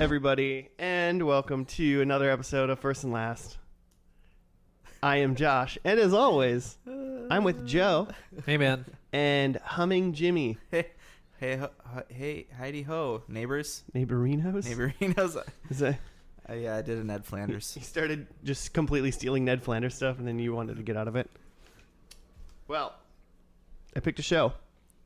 everybody, and welcome to another episode of First and Last. I am Josh, and as always, I'm with Joe. Hey, man. And Humming Jimmy. Hey, Heidi ho, neighbors. Neighborinos? Is that... Yeah, I did a Ned Flanders. He started just completely stealing Ned Flanders stuff, and then you wanted to get out of it. Well, I picked a show.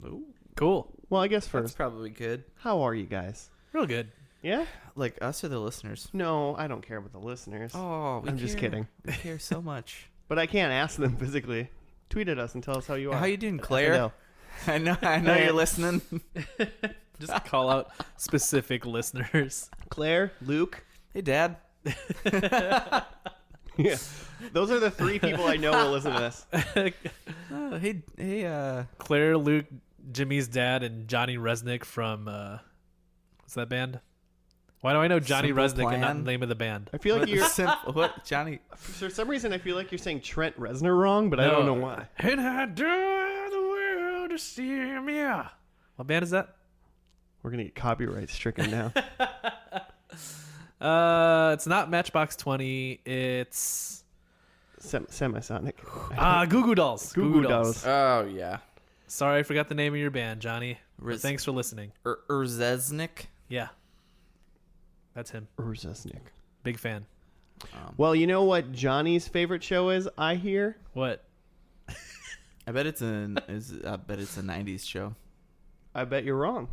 Ooh. Cool. Well, I guess That's first, probably good. how are you guys? Real good. Yeah? Like us or the listeners? No, I don't care about the listeners. Oh, I'm just kidding. We care so much. But I can't ask them physically. Tweet at us and tell us how you are. How you doing, Claire? I know. I know you're listening. Just call out specific listeners. Claire, Luke. Hey, Dad. Yeah. Those are the three people I know will listen to this. Hey, Claire, Luke, Jimmy's dad, and Johnny Resnick from, what's that band? Why do I know Johnny Simple Resnick and not Plan? the name of the band? I feel like you're... What, Johnny? For some reason, I feel like you're saying Trent Reznor wrong, but I don't know why. And I do the world to see me. What band is that? We're going to get copyright stricken now. It's not Matchbox 20. It's Semisonic. Goo Goo Dolls. Goo Goo Dolls. Oh, yeah. Sorry, I forgot the name of your band, Johnny. But Riz- thanks for listening. Urzesnik. Yeah. That's him. Urzesnik. Big fan. Well, you know what Johnny's favorite show is, I hear? What? I bet it's a 90s show. I bet you're wrong.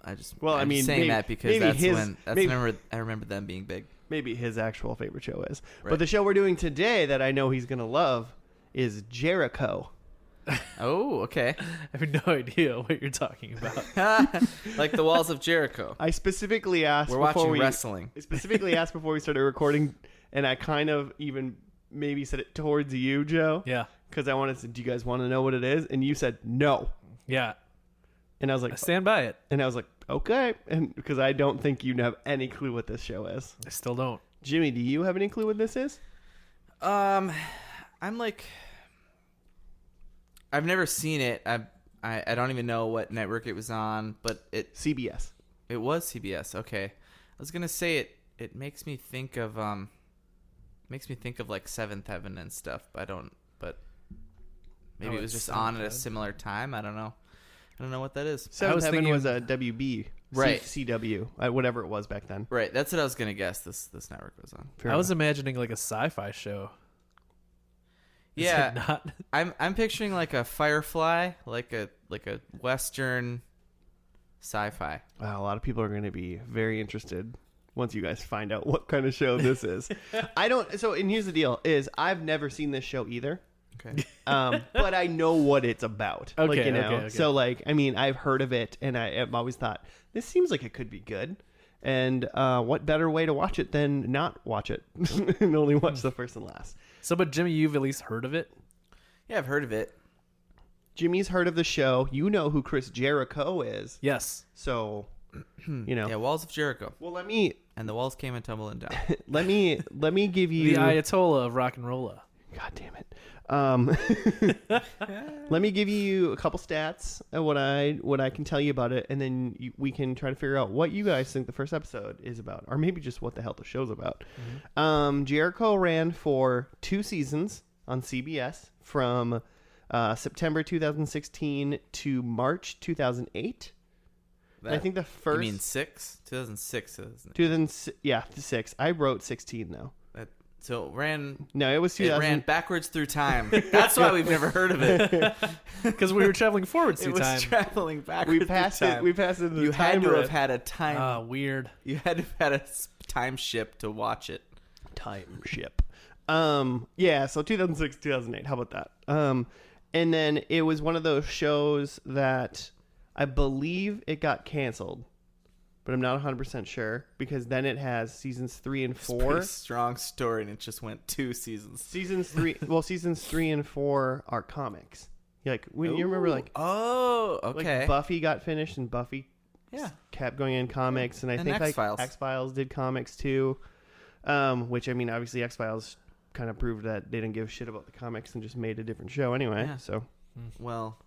I'm I mean, saying maybe, that because I remember them being big. Maybe his actual favorite show is. Right. But the show we're doing today that I know he's going to love is Jericho. Oh, okay. I have no idea what you're talking about. Like the walls of Jericho. I specifically asked We're before watching wrestling. I specifically asked before we started recording, and I kind of even maybe said it towards you, Joe. Yeah. Because I wanted to, do you guys want to know what it is? And you said no. Yeah. And I was I like, stand by it. and I was like, okay. And because I don't think you have any clue what this show is. I still don't. Jimmy, do you have any clue what this is? I'm like, I've never seen it. I don't even know what network it was on, but CBS. it was CBS. Okay, I was gonna say it makes me think of like Seventh Heaven and stuff. But maybe it was just on at a similar time. I don't know. I don't know what that is. Seventh Heaven thinking- was a WB. Right. CW. Whatever it was back then. Right, that's what I was gonna guess. This network was on. Fair I was enough. imagining like a sci-fi show. Is Yeah, it not? I'm picturing like a Firefly, like a Western sci-fi. Wow, a lot of people are going to be very interested once you guys find out what kind of show this is. And here's the deal, is I've never seen this show either. Okay. But I know what it's about. Okay, like, you know. okay. So like, I mean, I've heard of it and I've always thought this seems like it could be good. And what better way to watch it than not watch it and only watch the first and last. So, but Jimmy, you've at least heard of it? Yeah, I've heard of it. Jimmy's heard of the show. You know who Chris Jericho is. Yes. So, you know. Yeah, Walls of Jericho. Well, let me And the walls came and tumbling down. let me give you The Ayatollah of rock and rolla. God damn it. Let me give you a couple stats of what I can tell you about it, and then we can try to figure out what you guys think the first episode is about, or maybe just what the hell the show's about. Mm-hmm. Jericho ran for 2 seasons on CBS from September 2016 to March 2008. And I think the first... You mean 6? 2006. 6. I wrote 16 though. So it ran... No, it was 2000. It ran backwards through time. That's why we've never heard of it. Because we were traveling forwards through It was time. traveling backwards We passed through it. time. We passed it. In the You had time to rift. have had a time... Weird. You had to have had a time ship to watch it. Time ship. Yeah, so 2006, 2008. How about that? And then it was one of those shows that I believe it got canceled, but I'm not 100% sure because then it has seasons 3 and 4. It's a pretty strong story, and it just went 2 seasons. Seasons 3 and 4 are comics. Like when you remember, like okay. like Buffy got finished, and Buffy Yeah. kept going in comics, and I And think X-Files. like X-Files did comics too. Which I mean, obviously X-Files kind of proved that they didn't give a shit about the comics and just made a different show anyway. Yeah. So Well,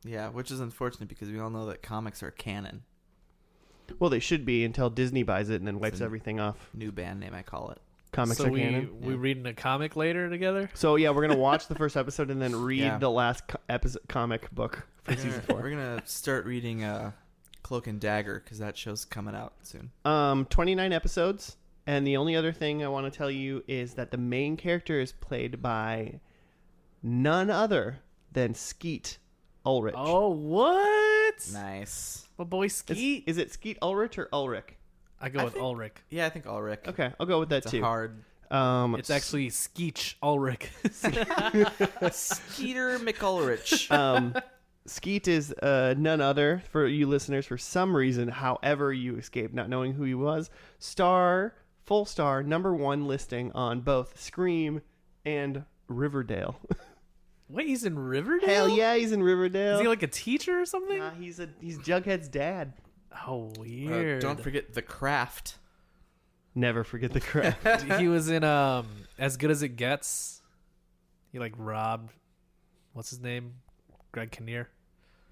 yeah, which is unfortunate because we all know that comics are canon. Well, they should be until Disney buys it and then wipes an- everything off. New band name, I call it. Comics So are we canon. we reading a comic later together. So yeah, we're gonna watch the first episode and then read Yeah. the last episode comic book for season 4. We're gonna start reading Cloak and Dagger because that show's coming out soon. 29 episodes, and the only other thing I want to tell you is that the main character is played by none other than Skeet Ulrich. Oh, what? Nice. My boy Skeet. Is it Skeet Ulrich or Ulrich? I go with Ulrich. Yeah, I think Ulrich. Okay, I'll go with that It's too. a hard. It's actually Skeet Ulrich. Skeeter McUlrich. Skeet is none other, for you listeners, for some reason, however you escaped not knowing who he was, full star, #1 listing on both Scream and Riverdale. Wait, he's in Riverdale? Hell yeah, he's in Riverdale. Is he like a teacher or something? Nah, he's Jughead's dad. Oh, weird. Don't forget The Craft. Never forget the craft. He was in As Good as It Gets. He like robbed, what's his name? Greg Kinnear.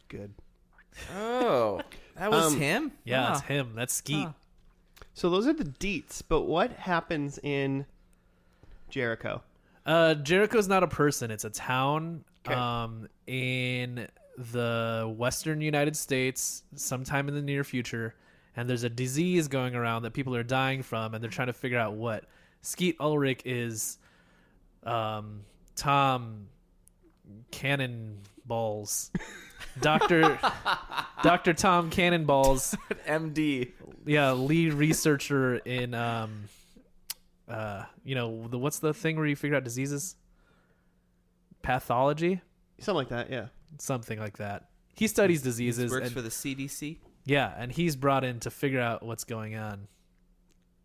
Good. Oh, that was him? Yeah, Huh. it's him. That's Skeet. Huh. So those are the deets, but what happens in Jericho? Jericho's not a person; it's a town. Okay. In the western United States, sometime in the near future, and there's a disease going around that people are dying from, and they're trying to figure out what. Skeet Ulrich is, Tom Cannonballs, Doctor Tom Cannonballs. MD. Yeah, lead researcher in what's the thing where you figure out diseases? Pathology? Something like that, yeah. Something like that. He studies diseases. Works and, for the CDC. yeah, and he's brought in to figure out what's going on.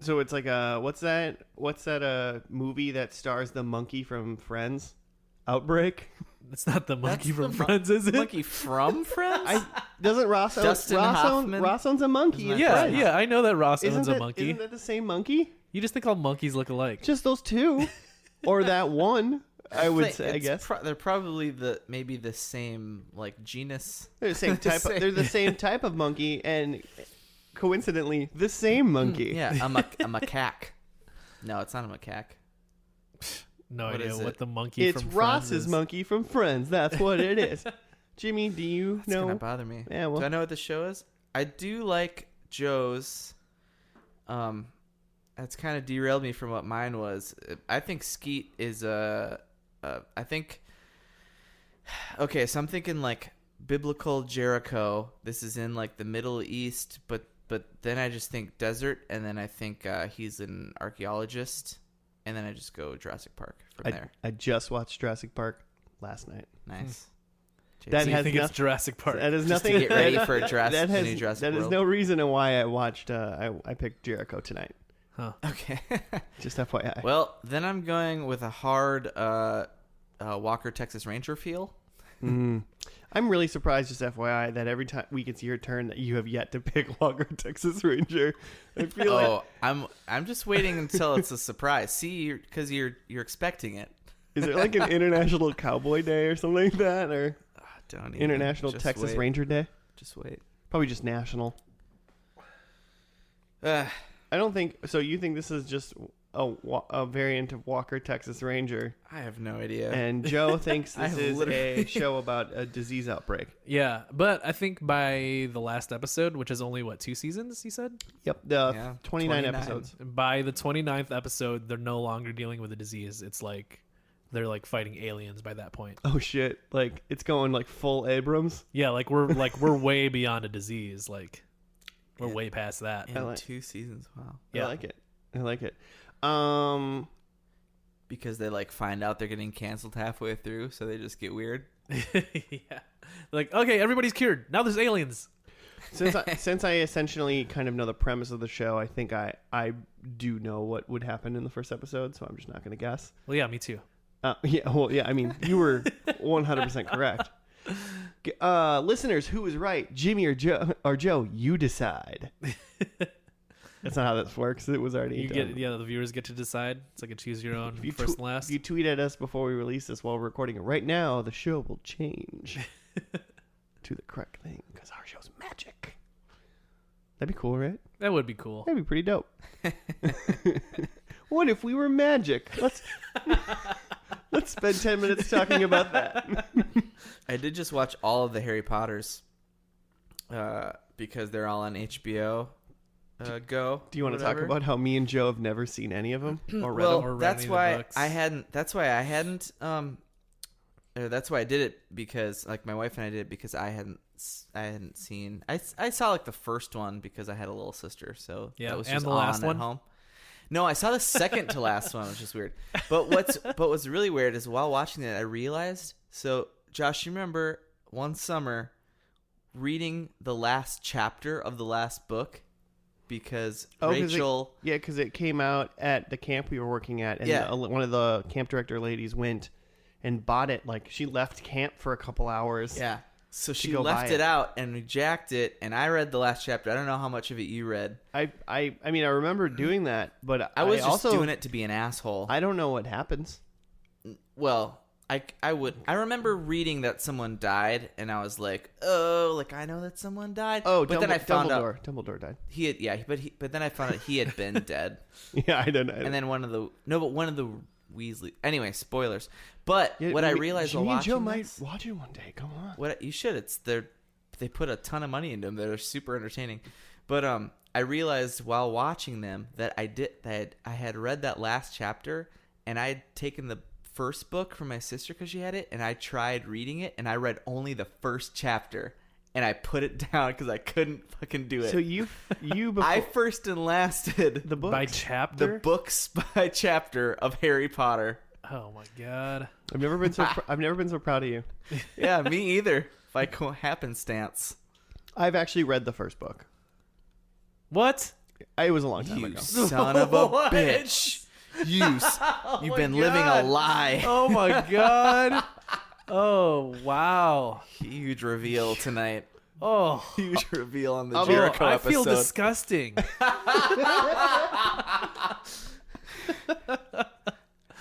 So it's like what's that movie that stars the monkey from Friends? Outbreak? It's not the monkey That's from the Friends, is it? Monkey from Friends? Doesn't Ross Dustin Hoffman? Ross owns a monkey in Isn't yeah, Friends. yeah, I know that Ross Isn't owns a that, monkey. Isn't that the same monkey? You just think all monkeys look alike. Just those two. Or that one, I would think say, I it's guess. they're probably maybe the same like genus. They're the same type. They're the same type of monkey, and coincidentally, the same monkey. Yeah, a macaque. No, it's not a macaque. No What idea is it? what the monkey It's from Friends Ross's is. monkey from Friends. That's what it is. Jimmy, do you It's know? gonna bother me. Yeah, well, Do I know what the show is? I do like Joe's. That's kind of derailed me from what mine was. I think Skeet is I think. Okay, so I'm thinking like biblical Jericho. This is in like the Middle East, but then I just think desert, and then I think he's an archaeologist, and then I just go Jurassic Park from there. I just watched Jurassic Park last night. Nice. That So you has think it's nothing. Jurassic Park? That is Just to nothing. get ready for Jurassic, that the has, new Jurassic that is World. no reason why I watched. I picked Jericho tonight. Huh. Okay. Just FYI. Well, then I'm going with a hard Walker Texas Ranger feel. I'm really surprised, just FYI, that every time week it's your turn that you have yet to pick Walker Texas Ranger. I feel like I'm just waiting until it's a surprise. See, because you're expecting it. is it like an International Cowboy Day or something like that, or Don't even. International Just Texas wait. Ranger Day? Just wait. Probably just national. I don't think so. You think this is just a variant of Walker Texas Ranger, I have no idea. and Joe thinks I this have is a literally- show about a disease outbreak. Yeah, but I think by the last episode, which is only, 2 seasons, you said? Yep, 29 29. episodes. By the 29th episode, they're no longer dealing with a disease. It's like they're like fighting aliens by that point. Oh shit! Like it's going like full Abrams. Yeah, we're way beyond a disease. Like we're way past that. In like- 2 seasons. Wow. Yeah. I like it. I like it. Because they like find out they're getting canceled halfway through, so they just get weird. Yeah. Like, okay, everybody's cured. Now there's aliens. Since I essentially kind of know the premise of the show, I think I do know what would happen in the first episode, so I'm just not going to guess. Well, yeah, me too. Yeah, well, yeah. I mean, you were 100% correct. Listeners, who was right, Jimmy or Joe? You decide. That's not how this works. It was already done. The viewers get to decide. It's like a choose your own If you first and last. If you tweet at us before we release this while we're recording it right now, the show will change to the correct thing because our show's magic. That'd be cool, right? would be cool. That'd be pretty dope. What if we were magic? Let's spend 10 minutes talking about that. I did just watch all of the Harry Potters because they're all on HBO Go. Do you want to talk about how me and Joe have never seen any of them or read Well, them? Or read that's any of the why books. I hadn't. That's why I hadn't. Or that's why I did it, because like my wife and I did it because I hadn't seen. I saw like the first one because I had a little sister, so Yeah, that was and just the last on one? at home. No, I saw the second to last one, which is weird. But what's really weird is while watching it, I realized. So, Josh, you remember one summer reading the last chapter of the last book because Rachel. Because it came out at the camp we were working at, and one of the camp director ladies went and bought it. Like, she left camp for a couple hours. Yeah. So she go left buy it out and we jacked it, and I read the last chapter. I don't know how much of it you read. I mean, I remember doing that, but I was also just doing it to be an asshole. I don't know what happens. Well, I remember reading that someone died, and I was like, oh, like I know that someone died. Oh, but then I found out Dumbledore died. he had, but then I found out he had been dead. Yeah, I don't know. And then one of the Weasley. Anyway, spoilers. But what I realized while me and watching Joe might this, watch it one day. Come on. what you should. They put a ton of money into them. They're super entertaining. But I realized while watching them that I had read that last chapter, and I had taken the first book from my sister because she had it, and I tried reading it, and I read only the first chapter, and I put it down because I couldn't fucking do it. So you before, I first and lasted the book By chapter? the books by chapter of Harry Potter. Oh my god. I've never been so proud of you. Yeah, me either. By happenstance. I've actually read the first book. What? It was a long time You ago. son of a What? bitch. You've my been living a God. lie. Oh my god. Oh wow. Huge reveal tonight. Oh. Huge reveal on the Oh, Jericho I episode. feel disgusting.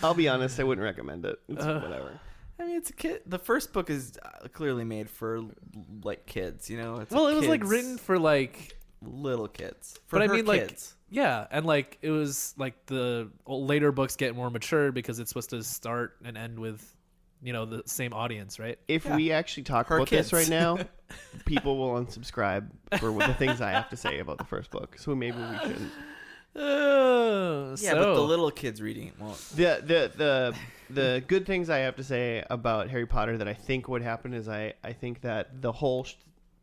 I'll be honest, I wouldn't recommend it. It's whatever. I mean, it's a kid. The first book is clearly made for like kids, you know. It's Well, a it was like kids- written for like little kids. For But I her mean, like, kids. yeah, and like it was like the later books get more mature because it's supposed to start and end with, you know, the same audience, right? If Yeah. we actually talk Her about kids. this right now, people will unsubscribe for the things I have to say about the first book. So maybe we shouldn't. Yeah, but the little kids reading it won't. The good things I have to say about Harry Potter that I think would happen is I think that the whole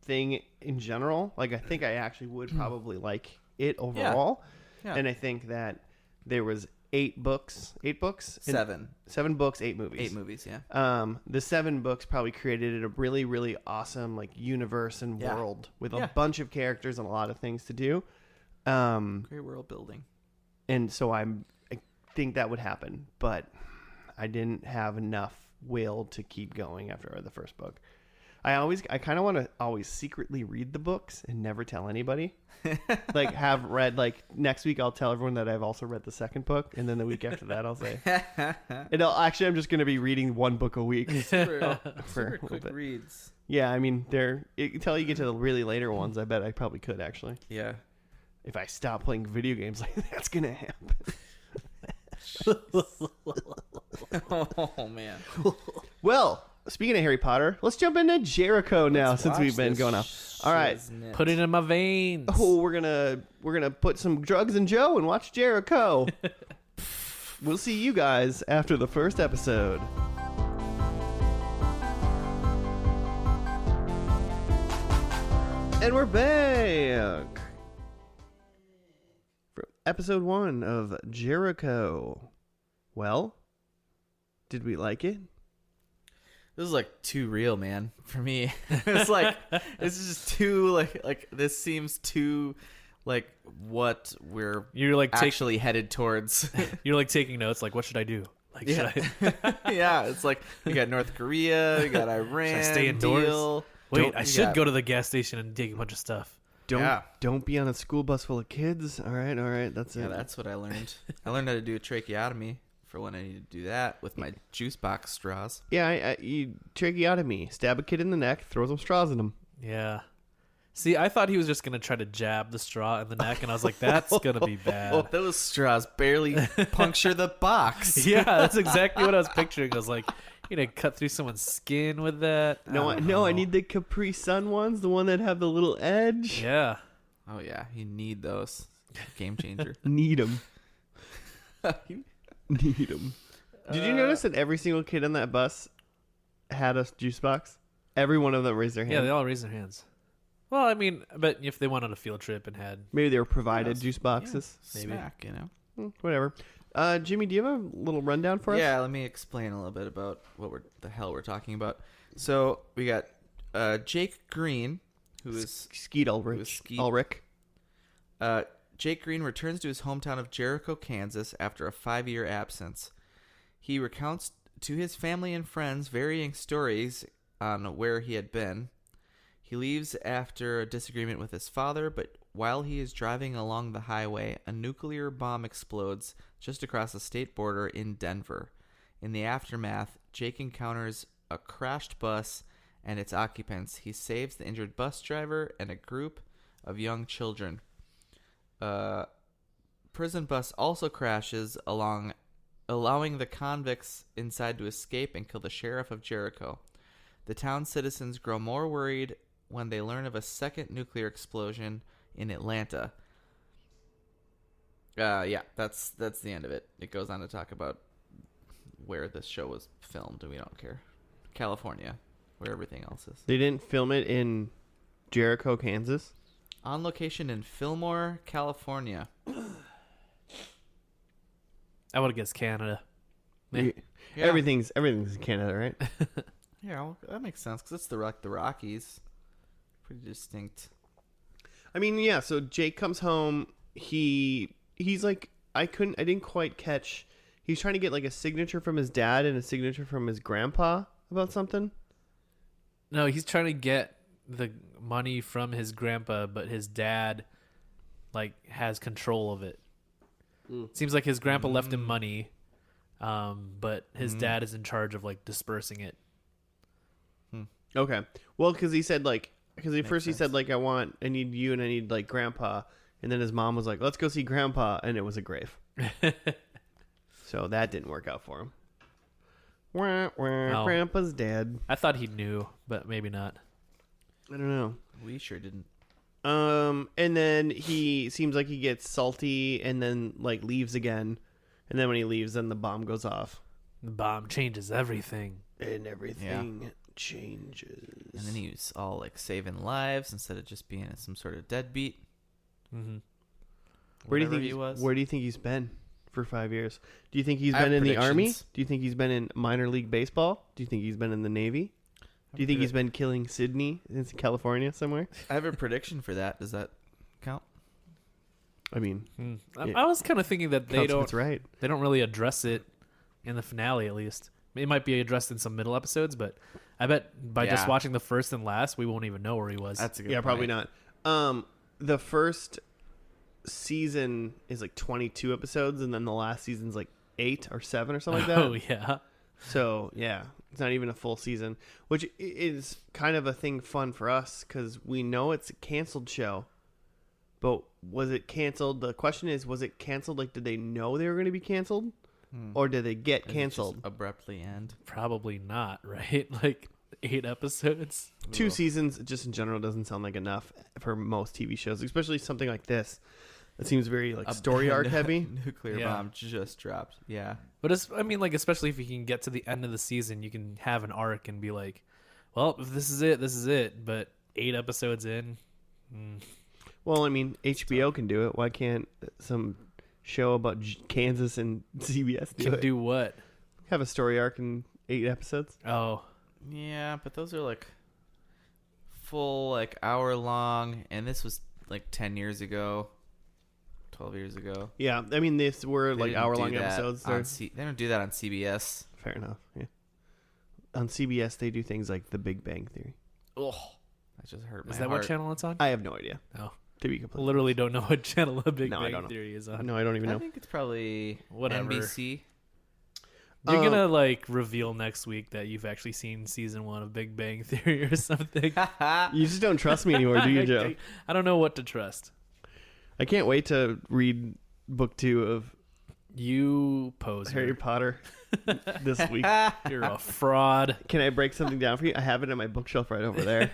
thing in general, like I think I actually would probably like it overall. Yeah. And I think that there was 8 books, and 7 books, 8 movies. 8 movies, yeah. The 7 books probably created a really, really awesome like universe and Yeah. world with Yeah. a bunch of characters and a lot of things to do. Great world building. And so I think that would happen, but I didn't have enough will to keep going after the first book. I kind of want to always secretly read the books and never tell anybody. Like have read, like next week I'll tell everyone that I've also read the second book, and then the week after that I'll say, I'm just going to be reading 1 book a week. Super For a little quick bit. reads. Yeah, I mean, until you get to the really later ones, I bet I probably could actually. Yeah. If I stop playing video games, like that's going to happen. Oh man. Well, speaking of Harry Potter, let's jump into Jericho now since we've been going off. All right. Put it in my veins. Oh, we're gonna put some drugs in Joe and watch Jericho. We'll see you guys after the first episode. And we're back for episode 1 of Jericho. Well, did we like it? This is like too real, man. For me, it's like this is just too like this seems too like what we're You're like actually headed towards. You're like taking notes. Like, what should I do? Like, Yeah. should I Yeah, it's like we got North Korea, we got Iran. Should I stay indoors? Deal. wait? I you should got- go to the gas station and take a bunch of stuff. Don't be on a school bus full of kids. All right, that's Yeah, it. that's what I learned. I learned how to do a tracheotomy for when I need to do that with my juice box straws. Yeah, you tracheotomy. Stab a kid in the neck, throw some straws in him. Yeah. See, I thought he was just gonna try to jab the straw in the neck, and I was like, "That's gonna be bad." Those straws barely puncture the box. Yeah, that's exactly what I was picturing. I was like, "You gonna cut through someone's skin with that?" I need the Capri Sun ones, the one that have the little edge. Yeah. Oh yeah, you need those. Game changer. Need them. Need them. Did you notice that every single kid on that bus had a juice box? Every one of them raised their hand. Yeah, they all raised their hands. Well, I mean, but if they went on a field trip and had Maybe they were provided juice boxes. Yeah, Maybe. snack, you know. Whatever. Jimmy, do you have a little rundown for us? Yeah, let me explain a little bit about what the hell we're talking about. So we got Jake Green, who is Skeet Ulrich. Ulrich. Jake Green returns to his hometown of Jericho, Kansas, after a 5-year absence. He recounts to his family and friends varying stories on where he had been. He leaves after a disagreement with his father, but while he is driving along the highway, a nuclear bomb explodes just across the state border in Denver. In the aftermath, Jake encounters a crashed bus and its occupants. He saves the injured bus driver and a group of young children. Prison bus also crashes allowing the convicts inside to escape and kill the sheriff of Jericho. The town's citizens grow more worried when they learn of a second nuclear explosion in Atlanta. Yeah, that's the end of it. It goes on to talk about where this show was filmed, and we don't care. California, where everything else is. They didn't film it in Jericho, Kansas? On location in Fillmore, California. I would have guessed Canada. Yeah. Everything's in Canada, right? Yeah, well, that makes sense because it's the Rockies. Pretty distinct. I mean, yeah, so Jake comes home. He's like, I didn't quite catch. He's trying to get like a signature from his dad and a signature from his grandpa about something. No, he's trying to get the money from his grandpa, but his dad like has control of it. Seems like his grandpa left him money, but his dad is in charge of like dispersing it. Okay. Well, because he said like, he sense. said like, I need you and I need like grandpa. And then his mom was like, let's go see grandpa. And it was a grave. So that didn't work out for him. Wah, wah, No. Grandpa's dead. I thought he knew, but maybe not. I don't know. We sure didn't. And then he seems like he gets salty and then like leaves again. And then when he leaves, then the bomb goes off. The bomb changes everything. And everything changes. And then he was all like saving lives instead of just being some sort of deadbeat. Mm-hmm. Where do you Whatever think he was? Where do you think he's been for 5 years? Do you think he's I have been in the Army? predictions. Do you think he's been in minor league baseball? Do you think he's been in the Navy? Do you think he's been killing Sydney in California somewhere? I have a prediction for that. Does that count? I mean, I was kind of thinking that they don't. That's right. They don't really address it in the finale, at least. It might be addressed in some middle episodes, but I bet by just watching the first and last, we won't even know where he was. That's a good Yeah, point. probably not. The first season is like 22 episodes, and then the last season's like 8 or 7 or something like that. Oh yeah. So yeah, it's not even a full season, which is kind of a thing fun for us because we know it's a canceled show. But was it canceled? The question is, was it canceled? Like, did they know they were going to be canceled, or did they get Does it canceled? just abruptly end. Probably not, right? Like 8 episodes. 2 seasons, just in general, doesn't sound like enough for most TV shows, especially something like this. It seems very like story arc heavy. Nuclear bomb just dropped. Yeah. But it's, I mean, like, especially if you can get to the end of the season, you can have an arc and be like, well, if this is it, this is it. But 8 episodes in. Well, I mean, HBO can do it. Why can't some show about Kansas and CBS do Can it? do what? Have a story arc in 8 episodes? Oh. Yeah, but those are like full, like hour long, and this was like 10 years ago, 12 years ago. Yeah, I mean, these were They like didn't hour-long do that episodes. on they don't do that on CBS. Fair enough. Yeah. On CBS, they do things like The Big Bang Theory. Ugh. That just hurt my Is that heart. what channel it's on? I have no idea. Oh. To be completely Literally don't know what channel the Big No, I Bang don't know. Theory is on. No, I don't even I know. think it's probably Whatever. NBC. You're gonna like reveal next week that you've actually seen season 1 of Big Bang Theory or something. You just don't trust me anymore, do you, Joe? I don't know what to trust. I can't wait to read book 2 of You poser. Harry Potter this week. You're a fraud. Can I break something down for you? I have it on my bookshelf right over there.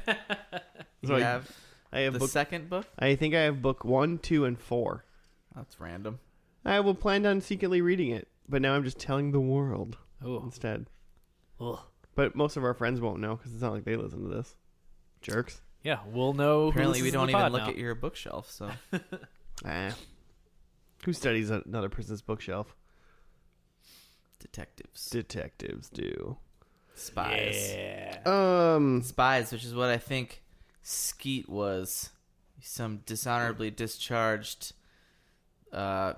You So have I have the book. second book? I think I have book 1, 2, and 4. That's random. I will plan on secretly reading it, but now I'm just telling the world Oh. instead. Ugh. But most of our friends won't know because it's not like they listen to this. Jerks. Yeah, we'll know. Apparently, we don't even look now. at your bookshelf, so. Who studies another person's bookshelf? Detectives. Detectives do. Spies. Yeah. Spies, which is what I think Skeet was. Some dishonorably discharged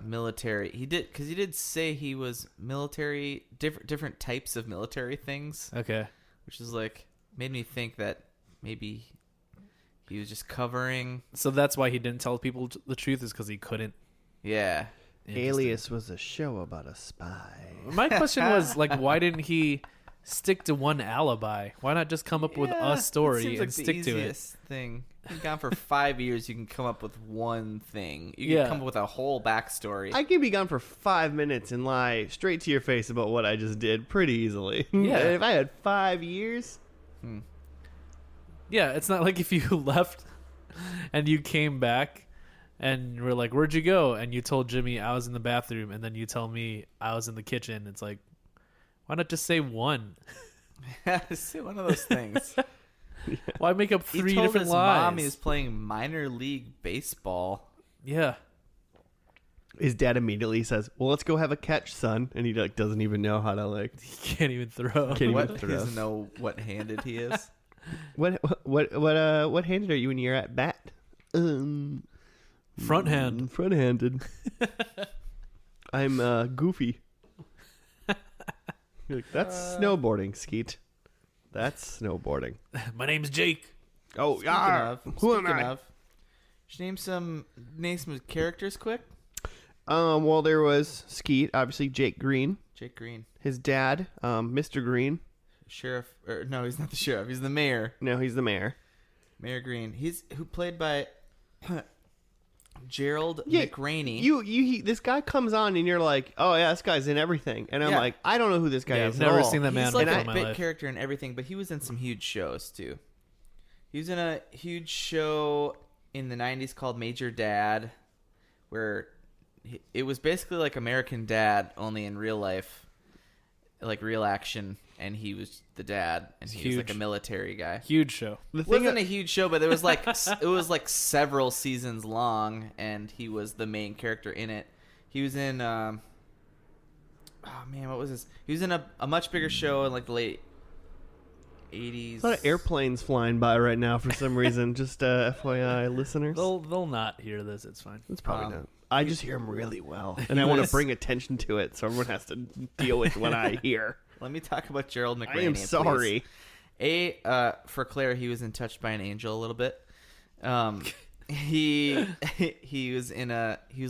military. He did say he was military, different types of military things, Okay. which is like made me think that maybe he was just covering. So that's why he didn't tell people the truth, is because he couldn't. Yeah. Interesting. Alias was a show about a spy. My question was like, why didn't he stick to one alibi? Why not just come up with Yeah, a story seems and like the stick to it? easiest thing. You've gone for 5 years. You can come up with one thing. You Yeah. can come up with a whole backstory. I could be gone for 5 minutes and lie straight to your face about what I just did pretty easily. Yeah. If I had 5 years, Yeah, it's not like if you left and you came back and we're like, "Where'd you go?" and you told Jimmy I was in the bathroom, and then you tell me I was in the kitchen. It's like, why not just say one? See, one of those things. Why make up He 3 told different his lies? mom he was playing minor league baseball. Yeah. his dad immediately says, "Well, let's go have a catch, son." And he like doesn't even know how to like. He can't even throw. Can't What? even He throw. doesn't know what handed he is. What handed are you when you're at bat? Front hand. Front handed. I'm goofy. You're like, that's snowboarding, Skeet. That's snowboarding. My name's Jake. Oh, Speaking yeah. of, Who am speaking I? of, should name some characters quick. Well, there was Skeet, obviously Jake Green, Jake Green, his dad, Mr. Green. sheriff. Or no, he's not the sheriff. He's the mayor. No, he's the mayor. Mayor Green. He's who played by Gerald Yeah, McRaney. This guy comes on and you're like, oh yeah, this guy's in everything, and I'm Yeah. like, I don't know who this guy Yeah, is. I've at never all. seen that man He's like before a in my bit life. character in everything, but he was in some huge shows too. He was in a huge show in the 90s called Major Dad, where it was basically like American Dad, only in real life, like real action, and he was the dad, and he was like a Huge. military guy. Huge show. The It thing wasn't a huge show, but it was like several seasons long, and he was the main character in it. He was in oh man, what was this? He was in a much bigger show in like the late 80s. a lot of airplanes flying by right now for some reason. Just FYI, listeners. They'll not hear this. It's fine. It's probably Um, not. I just hear them really well, and I want to bring attention to it, so everyone has to deal with what I hear. Let me talk about Gerald McRaney. I am sorry. For Claire, he was in Touched by an Angel a little bit. He was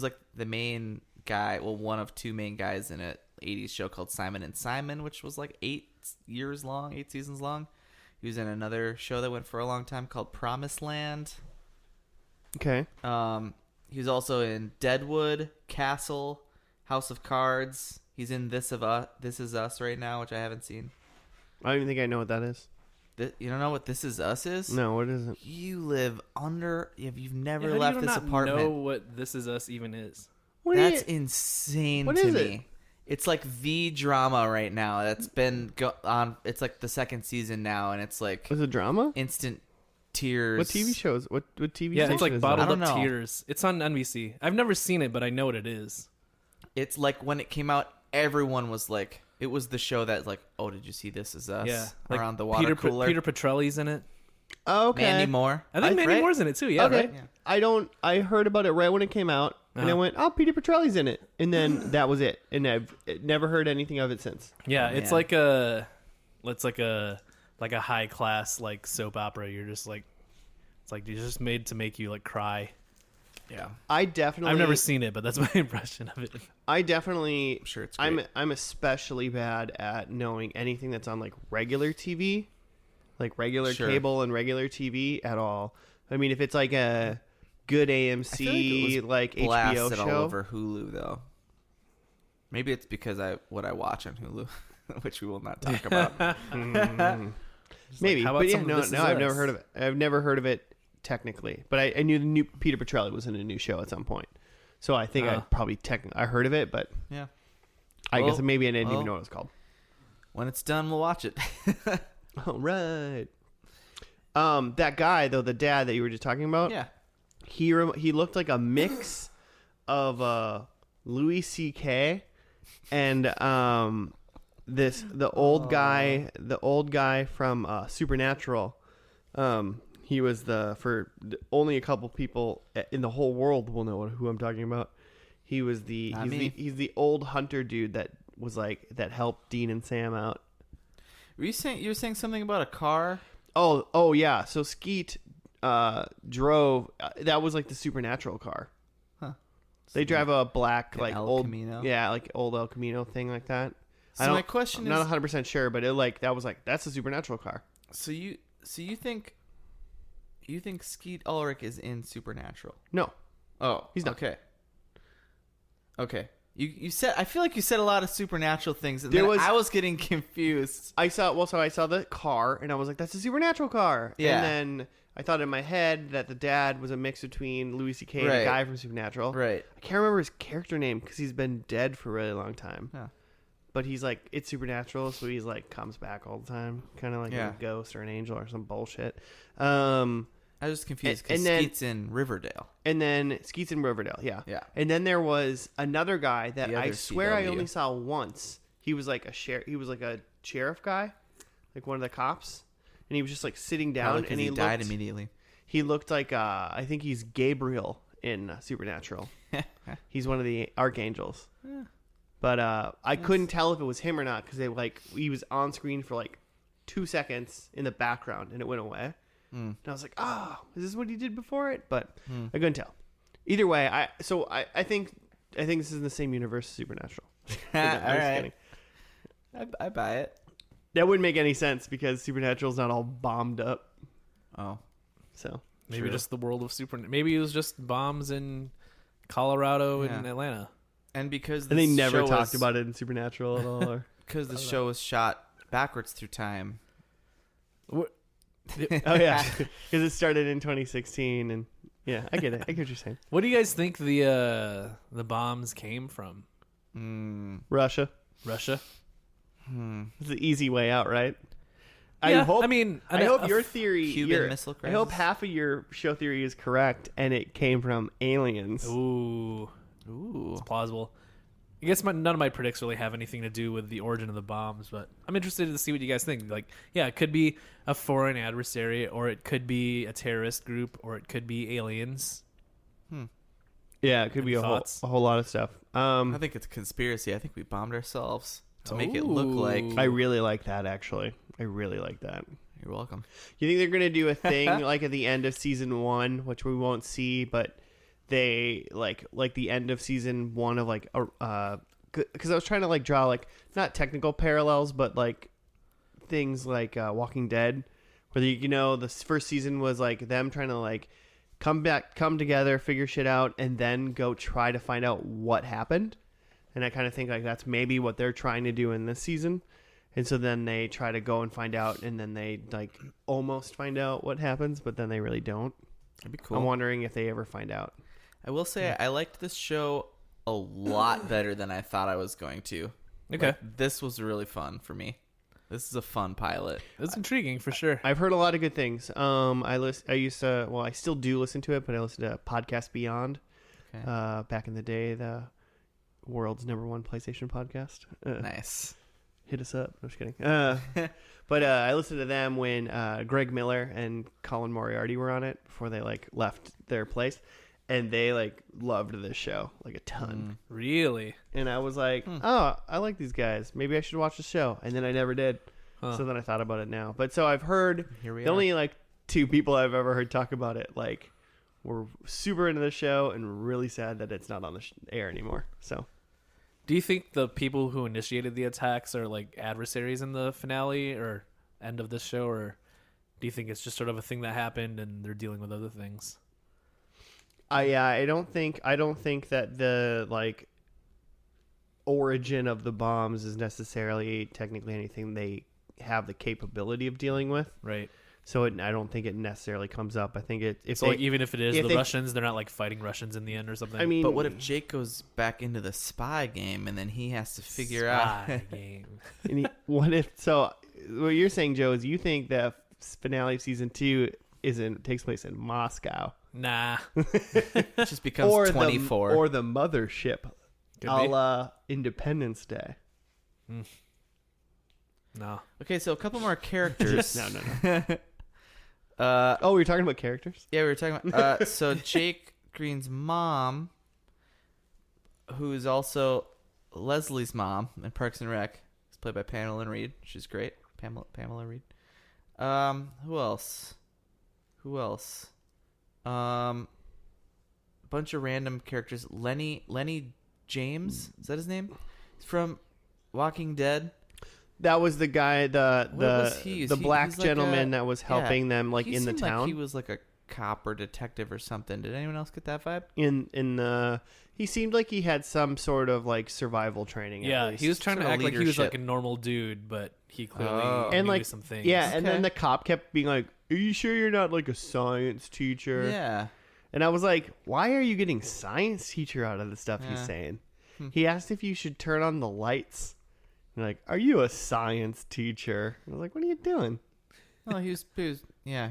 like the main guy, well, one of two main guys in a 80s show called Simon and Simon, which was like 8 seasons long. He was in another show that went for a long time called Promised Land. Okay. He was also in Deadwood, Castle, House of Cards. He's in This Is Us right now, which I haven't seen. I don't even think I know what that is. You don't know what This Is Us is? No, what is it? You live under. If you've never How do left you this not apartment, know what This Is Us even is? that's insane What to is me. it? It's like the drama right now. That's been on. It's like the second season now, and it's like Was it drama? instant tears. What TV shows? What TV? Yeah, station it's like is Bottled I Up don't know. Tears. It's on NBC. I've never seen it, but I know what it is. It's like when it came out, everyone was like, it was the show that's like, oh, did you see This Is Us? Yeah, like around the water cooler. Peter Petrelli's in it. that? Okay. Mandy Moore. I think Mandy right? Moore's in it too. Yeah, Okay. right. Yeah. I heard about it right when it came out, and I Uh-huh. went, "Oh, Peter Petrelli's in it," and then that was it, and I've never heard anything of it since. Yeah, Oh, it's man. like a high class like soap opera. You're just like, it's like you're just made to make you like cry. Yeah. I've never seen it, but that's my impression of it. I definitely. I'm sure it's great. I'm especially bad at knowing anything that's on like regular TV, like regular cable and regular TV at all. I mean, if it's like a good AMC like HBO blasted show all over Hulu though. Maybe it's because what I watch on Hulu, which we will not talk about. Maybe, how about but yeah, some of no, This Is I've never Us? heard of it. I've never heard of it technically, but I knew the new Peter Petrelli was in a new show at some point, so I think I probably I heard of it, but Yeah. I Well, guess maybe I didn't even know what it was called. When it's done, we'll watch it. All right. That guy though, the dad that you were just talking about, Yeah. he looked like a mix of Louis C.K. and the old guy from Supernatural. He was only a couple people in the whole world will know who I'm talking about. He was he's the old hunter dude that was like that helped Dean and Sam out. You were saying something about a car? Oh yeah. So Skeet drove. That was like the Supernatural car. Huh. They drive a black An like El old Camino? yeah like old El Camino thing like that. So my question I'm not 100% sure, but that was like that's a Supernatural car. So you think Skeet Ulrich is in Supernatural? No, Oh, he's not. Okay. You said, I feel like you said a lot of Supernatural things, and I was getting confused. I saw the car and I was like, that's a Supernatural car. Yeah. And then I thought in my head that the dad was a mix between Louis C.K. and Right. a guy from Supernatural. Right. I can't remember his character name because he's been dead for a really long time. Yeah. But he's like, it's Supernatural, so he's like comes back all the time, kind of like a ghost or an angel or some bullshit. I was confused because and then- Skeet's in Riverdale. And then Skeet's in Riverdale, yeah. Yeah. And then there was another guy that The I other swear I CW. only saw once. He was like a sheriff guy, like one of the cops, and he was just like sitting down, Probably 'cause and he died immediately. He looked like I think he's Gabriel in Supernatural. He's one of the archangels. Yeah. But I couldn't tell if it was him or not because he was on screen for like 2 seconds in the background and it went away. And I was like, oh, is this what he did before it? But I couldn't tell. Either way, I think this is in the same universe as Supernatural. All I'm just right. kidding. I buy it. That wouldn't make any sense because Supernatural's not all bombed up. Oh. So Maybe true. just the world of Maybe it was just bombs in Colorado and Atlanta. And because And they this never show talked was- about it in Supernatural at all. Or... because the show was shot backwards through time. What? oh yeah, because it started in 2016, and yeah, I get it. I get what you're saying. What do you guys think the bombs came from? Russia. Russia? It's the easy way out, right? Yeah, I hope. I mean, I hope your theory, Cuban Missile I hope Crisis? half of your show theory is correct, and it came from aliens. Ooh, it's plausible. I guess none of my predicts really have anything to do with the origin of the bombs, but I'm interested to see what you guys think. Like, yeah, it could be a foreign adversary, or it could be a terrorist group, or it could be aliens. Yeah, it could be Any a thoughts? whole lot of stuff. I think it's a conspiracy. I think we bombed ourselves to make it look like. Ooh. I really like that. Actually, I really like that. You're welcome. You think they're gonna do a thing like at the end of season 1, which we won't see, but they like the end of season 1 of like because I was trying to like draw like not technical parallels, but like things like Walking Dead, where the first season was like them trying to like come together, figure shit out, and then go try to find out what happened. And I kind of think like that's maybe what they're trying to do in this season. And so then they try to go and find out, and then they like almost find out what happens, but then they really don't. That'd be cool. I'm wondering if they ever find out. I will say I liked this show a lot better than I thought I was going to. Okay. Like, this was really fun for me. This is a fun pilot. That's intriguing for sure. I've heard a lot of good things. I still do listen to it, but I listen to Podcast Beyond. Okay. Back in the day, the world's #1 PlayStation podcast. Nice. Hit us up. I'm just kidding. But I listened to them when Greg Miller and Colin Moriarty were on it before they like left their place, and they like loved this show like a ton. Really? And I was like, oh, I like these guys. Maybe I should watch the show. And then I never did. So then I thought about it now. But so I've heard Here we the are. only like 2 people I've ever heard talk about it like we're super into the show and really sad that it's not on the air anymore. So, Do you think the people who initiated the attacks are like adversaries in the finale or end of this show, or do you think it's just sort of a thing that happened and they're dealing with other things? I don't think that the like origin of the bombs is necessarily technically anything they have the capability of dealing with. Right. So I don't think it necessarily comes up. I think like even if it is the they- Russians, they're not like fighting Russians in the end or something. I mean, But what if Jake goes back into the spy game and then he has to figure out? Spy game. what if? So what you're saying, Joe, is you think the finale of season 2 takes place in Moscow, Nah. It just becomes 24. or the mothership, Could a be. la Independence Day. No. Okay, so a couple more characters. No. Oh, we were talking about characters. Yeah, we were talking about. So Jake Green's mom, who is also Leslie's mom in Parks and Rec, is played by Pamela Reed. She's great. Pamela Reed. Who else? Bunch of random characters. Lenny James, is that his name? He's from Walking Dead. That was the guy, What was he? the black he's like gentleman a- that was helping them, like he in the seemed town. Like he was like a cop or detective or something. Did anyone else get that vibe? He seemed like he had some sort of like survival training. at Yeah, least. he was trying to Sort of act like he was like leadership. a normal dude, but he clearly Oh. knew And, like, some things. Yeah, and Okay. then the cop kept being like, "Are you sure you're not like a science teacher?" Yeah. And I was like, "Why are you getting science teacher out of the stuff he's Yeah. saying?" Hmm. He asked if you should turn on the lights. And like, "Are you a science teacher?" And I was like, "What are you doing?" Oh, he was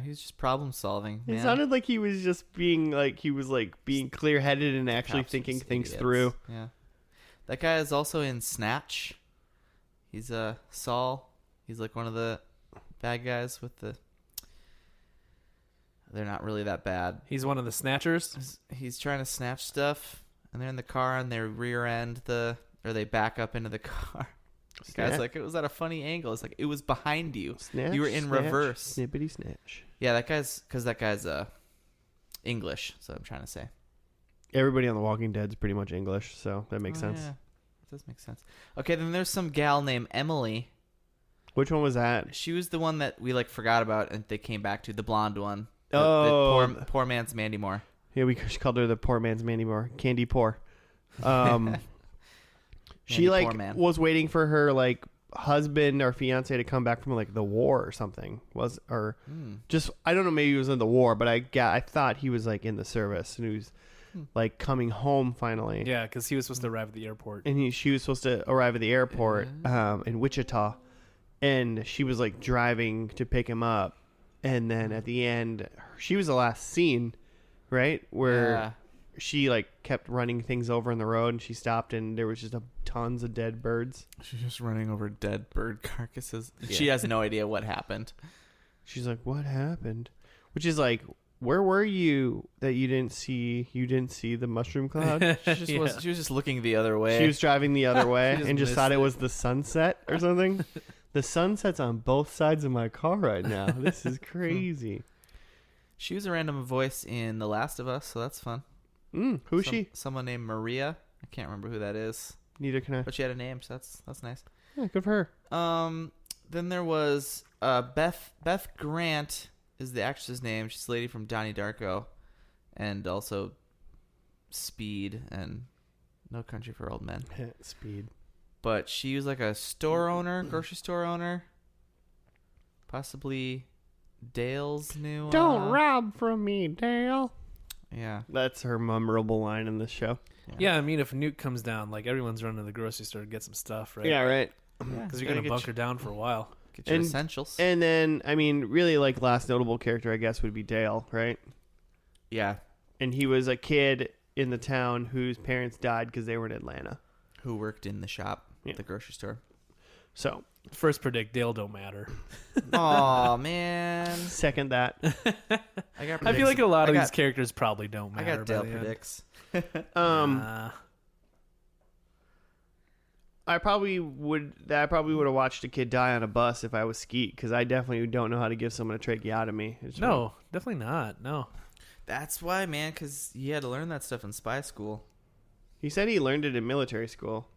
just problem solving. It Man. sounded like he was just being being clear headed and actually Cops are thinking just things idiots. through. Yeah. That guy is also in Snatch. He's Saul. He's like one of the bad guys with the. They're not really that bad. He's one of the snatchers. He's trying to snatch stuff, and they're in the car, and they rear end or they back up into the car. The guy's Snatch. like, it was at a funny angle. It's like it was behind you. Snatch, You were in snatch, reverse. Snippety snatch. Yeah, that guy's English. So I'm trying to say. Everybody on The Walking Dead is pretty much English, so that makes sense. Yeah, that does make sense. Okay, then there's some gal named Emily. Which one was that? She was the one that we like forgot about, and they came back to the blonde one. The Oh. poor man's Mandy Moore. Yeah, we called her the poor man's Mandy Moore. Candy Poor. She Mandy like Poor Man. was waiting for her like husband or fiance to come back from like the war or something. Just I don't know, maybe he was in the war, but I thought he was like in the service and he was like coming home finally. Yeah, because he was supposed to arrive at the airport. And she was supposed to arrive at the airport in Wichita, and she was like driving to pick him up, and then at the end, she was the last scene, right, where Yeah. she like kept running things over in the road, and she stopped, and there was just tons of dead birds. She's just running over dead bird carcasses. Yeah. She has no idea what happened. She's like, "What happened?" Which is like, where were you that you didn't see the mushroom cloud? She was just looking the other way. She was driving the other way just and just missed thought it it. was the sunset or something. The sunset's on both sides of my car right now. This is crazy. She was a random voice in The Last of Us, so that's fun. Who's she? Someone named Maria. I can't remember who that is, Neither can I. but she had a name, so that's nice. Yeah, good for her. Then there was Beth Grant is the actress's name. She's the lady from Donnie Darko, and also Speed and No Country for Old Men. Speed. But she was like a store owner, grocery store owner, possibly Dale's new. Don't rob from me, Dale. Yeah. That's her memorable line in this show. Yeah, I mean, if Nuke comes down, like everyone's running to the grocery store to get some stuff, right? Yeah, right. Because you're gonna bunker down for a while. Get your And- essentials. And then, I mean, really, like, last notable character, I guess, would be Dale, right? Yeah. And he was a kid in the town whose parents died because they were in Atlanta. Who worked in the shop, Yeah. the grocery store. So, First predict Dale don't matter. Oh man. second that. I feel like a lot of these characters probably don't I matter. got Dale by the end. predicts. I probably would have watched a kid die on a bus if I was Skeet, because I definitely don't know how to give someone a tracheotomy. No, definitely not. No. That's why, man, because he had to learn that stuff in spy school. He said he learned it in military school.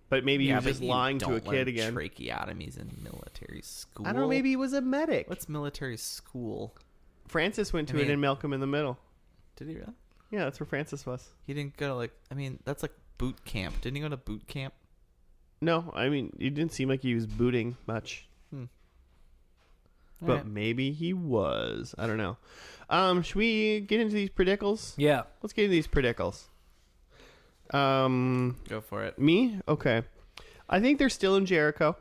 But maybe he was just lying to a kid again. Tracheotomies in military school. I don't know. Maybe he was a medic. What's military school? Francis went to it in Malcolm in the Middle. Did he really? Yeah, that's where Francis was. He didn't go to that's like boot camp. Didn't he go to boot camp? No, I mean, it didn't seem like he was booting much. But right. maybe he was. I don't know. Should we get into these predicals? Yeah. Let's get into these predicals. Go for it. Me? Okay. I think they're still in Jericho.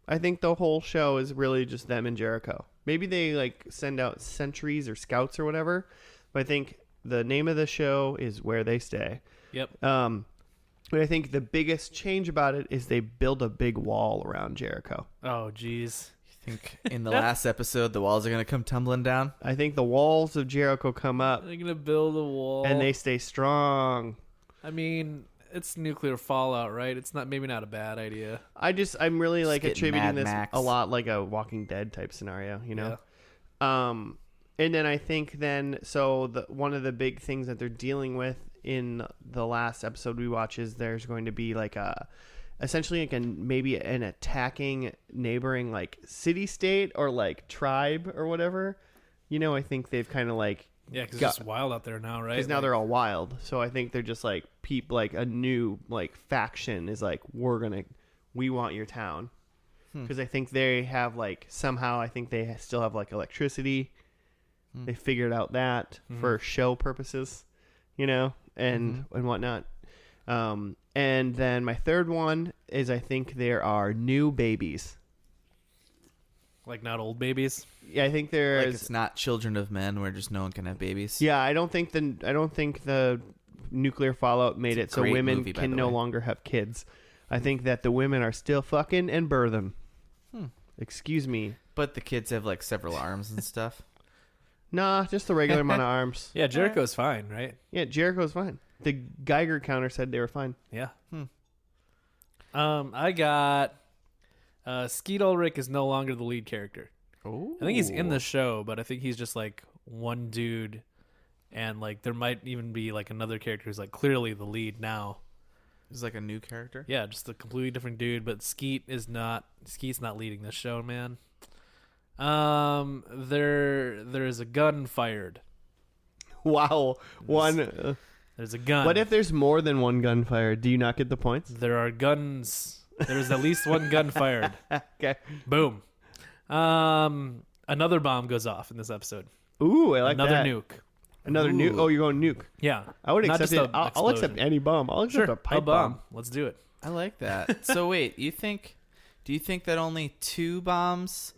I think the whole show is really just them in Jericho. Maybe they like send out sentries or scouts or whatever. But I think the name of the show is Where They Stay. Yep. But I think the biggest change about it is they build a big wall around Jericho. Oh, geez. You think in the last episode the walls are going to come tumbling down? I think the walls of Jericho come up. They're going to build a wall. And they stay strong. I mean, it's nuclear fallout, right? It's maybe not a bad idea. I'm really like attributing this Max. a lot like a Walking Dead type scenario, you know? Yeah. And then I think one of the big things that they're dealing with in the last episode we watch is there's going to be like essentially like maybe an attacking neighboring like city state or like tribe or whatever. You know, I think they've kind of like because it's just wild out there now, right? Because now they're all wild. So I think they're just like like a new like faction is like we want your town. Because I think they have like somehow I think they still have like electricity. They figured out that for show purposes, you know, and whatnot. And then my third one is I think there are new babies. Like not old babies? Yeah, I think there's... Like it's not children of men where just no one can have babies? Yeah, I don't think the nuclear fallout made it so women can no longer have kids. I think that the women are still fucking and birthing. Excuse me. But the kids have like several arms and stuff? Nah, just the regular amount of arms. Yeah, Jericho's fine, right? Yeah, Jericho's fine. The Geiger counter said they were fine. Yeah. I got Skeet Ulrich is no longer the lead character. Oh, I think he's in the show, but I think he's just like one dude, and like there might even be like another character who's like clearly the lead now. He's like a new character? Yeah, just a completely different dude, but Skeet's not leading this show, man. There is a gun fired. Wow. There's a gun. What if there's more than one gun fired? Do you not get the points? There are guns. There's at least one gun fired. Okay. Boom. Another bomb goes off in this episode. Ooh, I like Another that. nuke. Another nuke. Oh, you're going nuke. Yeah. I would Not accept just it. I'll accept any bomb. I'll accept Sure, a pipe bomb. Let's do it. I like that. So wait, do you think that only 2 bombs,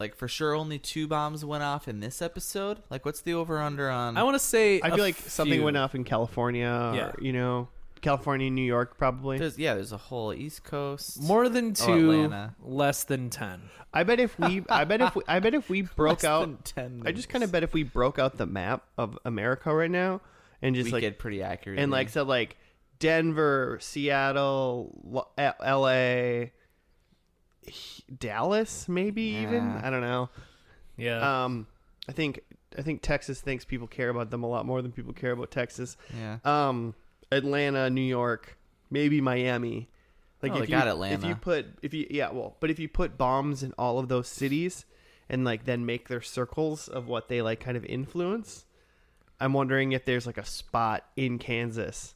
like for sure only 2 bombs went off in this episode? Like what's the over-under on... I want to say I feel like something went off in California. Yeah. Or, you know, California, New York, probably. There's a whole East Coast. more than 2, Atlanta. less than 10. I bet if we broke Less out, than 10 I just kind of bet if we broke out the map of America right now and just we like get pretty accurate. and like said like Denver, Seattle, L.A., Dallas, maybe even I don't know. Yeah. I think Texas thinks people care about them a lot more than people care about Texas. Yeah. Atlanta, New York, maybe Miami. Like they got Atlanta. If you put bombs in all of those cities and like then make their circles of what they like kind of influence, I'm wondering if there's like a spot in Kansas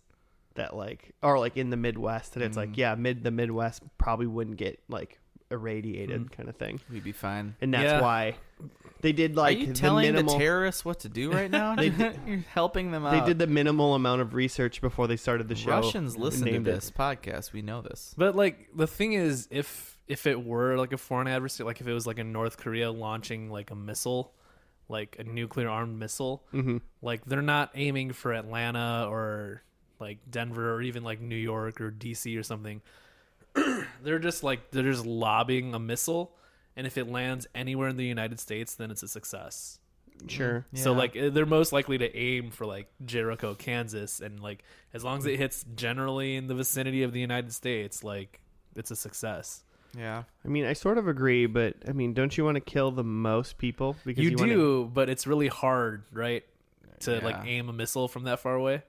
that like or like in the Midwest that it's like the Midwest probably wouldn't get like irradiated kind of thing. We'd be fine. And that's why they did like Are you telling the terrorists what to do right now? You're helping them out. They did the minimal amount of research before they started the show. Russians listen to this podcast. We know this. But like the thing is, if it were like a foreign adversary, like if it was like a North Korea launching like a missile, like a nuclear armed missile, like they're not aiming for Atlanta or like Denver or even like New York or DC or something. They're just lobbing a missile, and if it lands anywhere in the United States, then it's a success. Sure. Yeah. So like they're most likely to aim for like Jericho, Kansas, and like as long as it hits generally in the vicinity of the United States, like it's a success. Yeah. I mean, I sort of agree, but I mean, don't you want to kill the most people? Because You do, but it's really hard, right? to like aim a missile from that far away.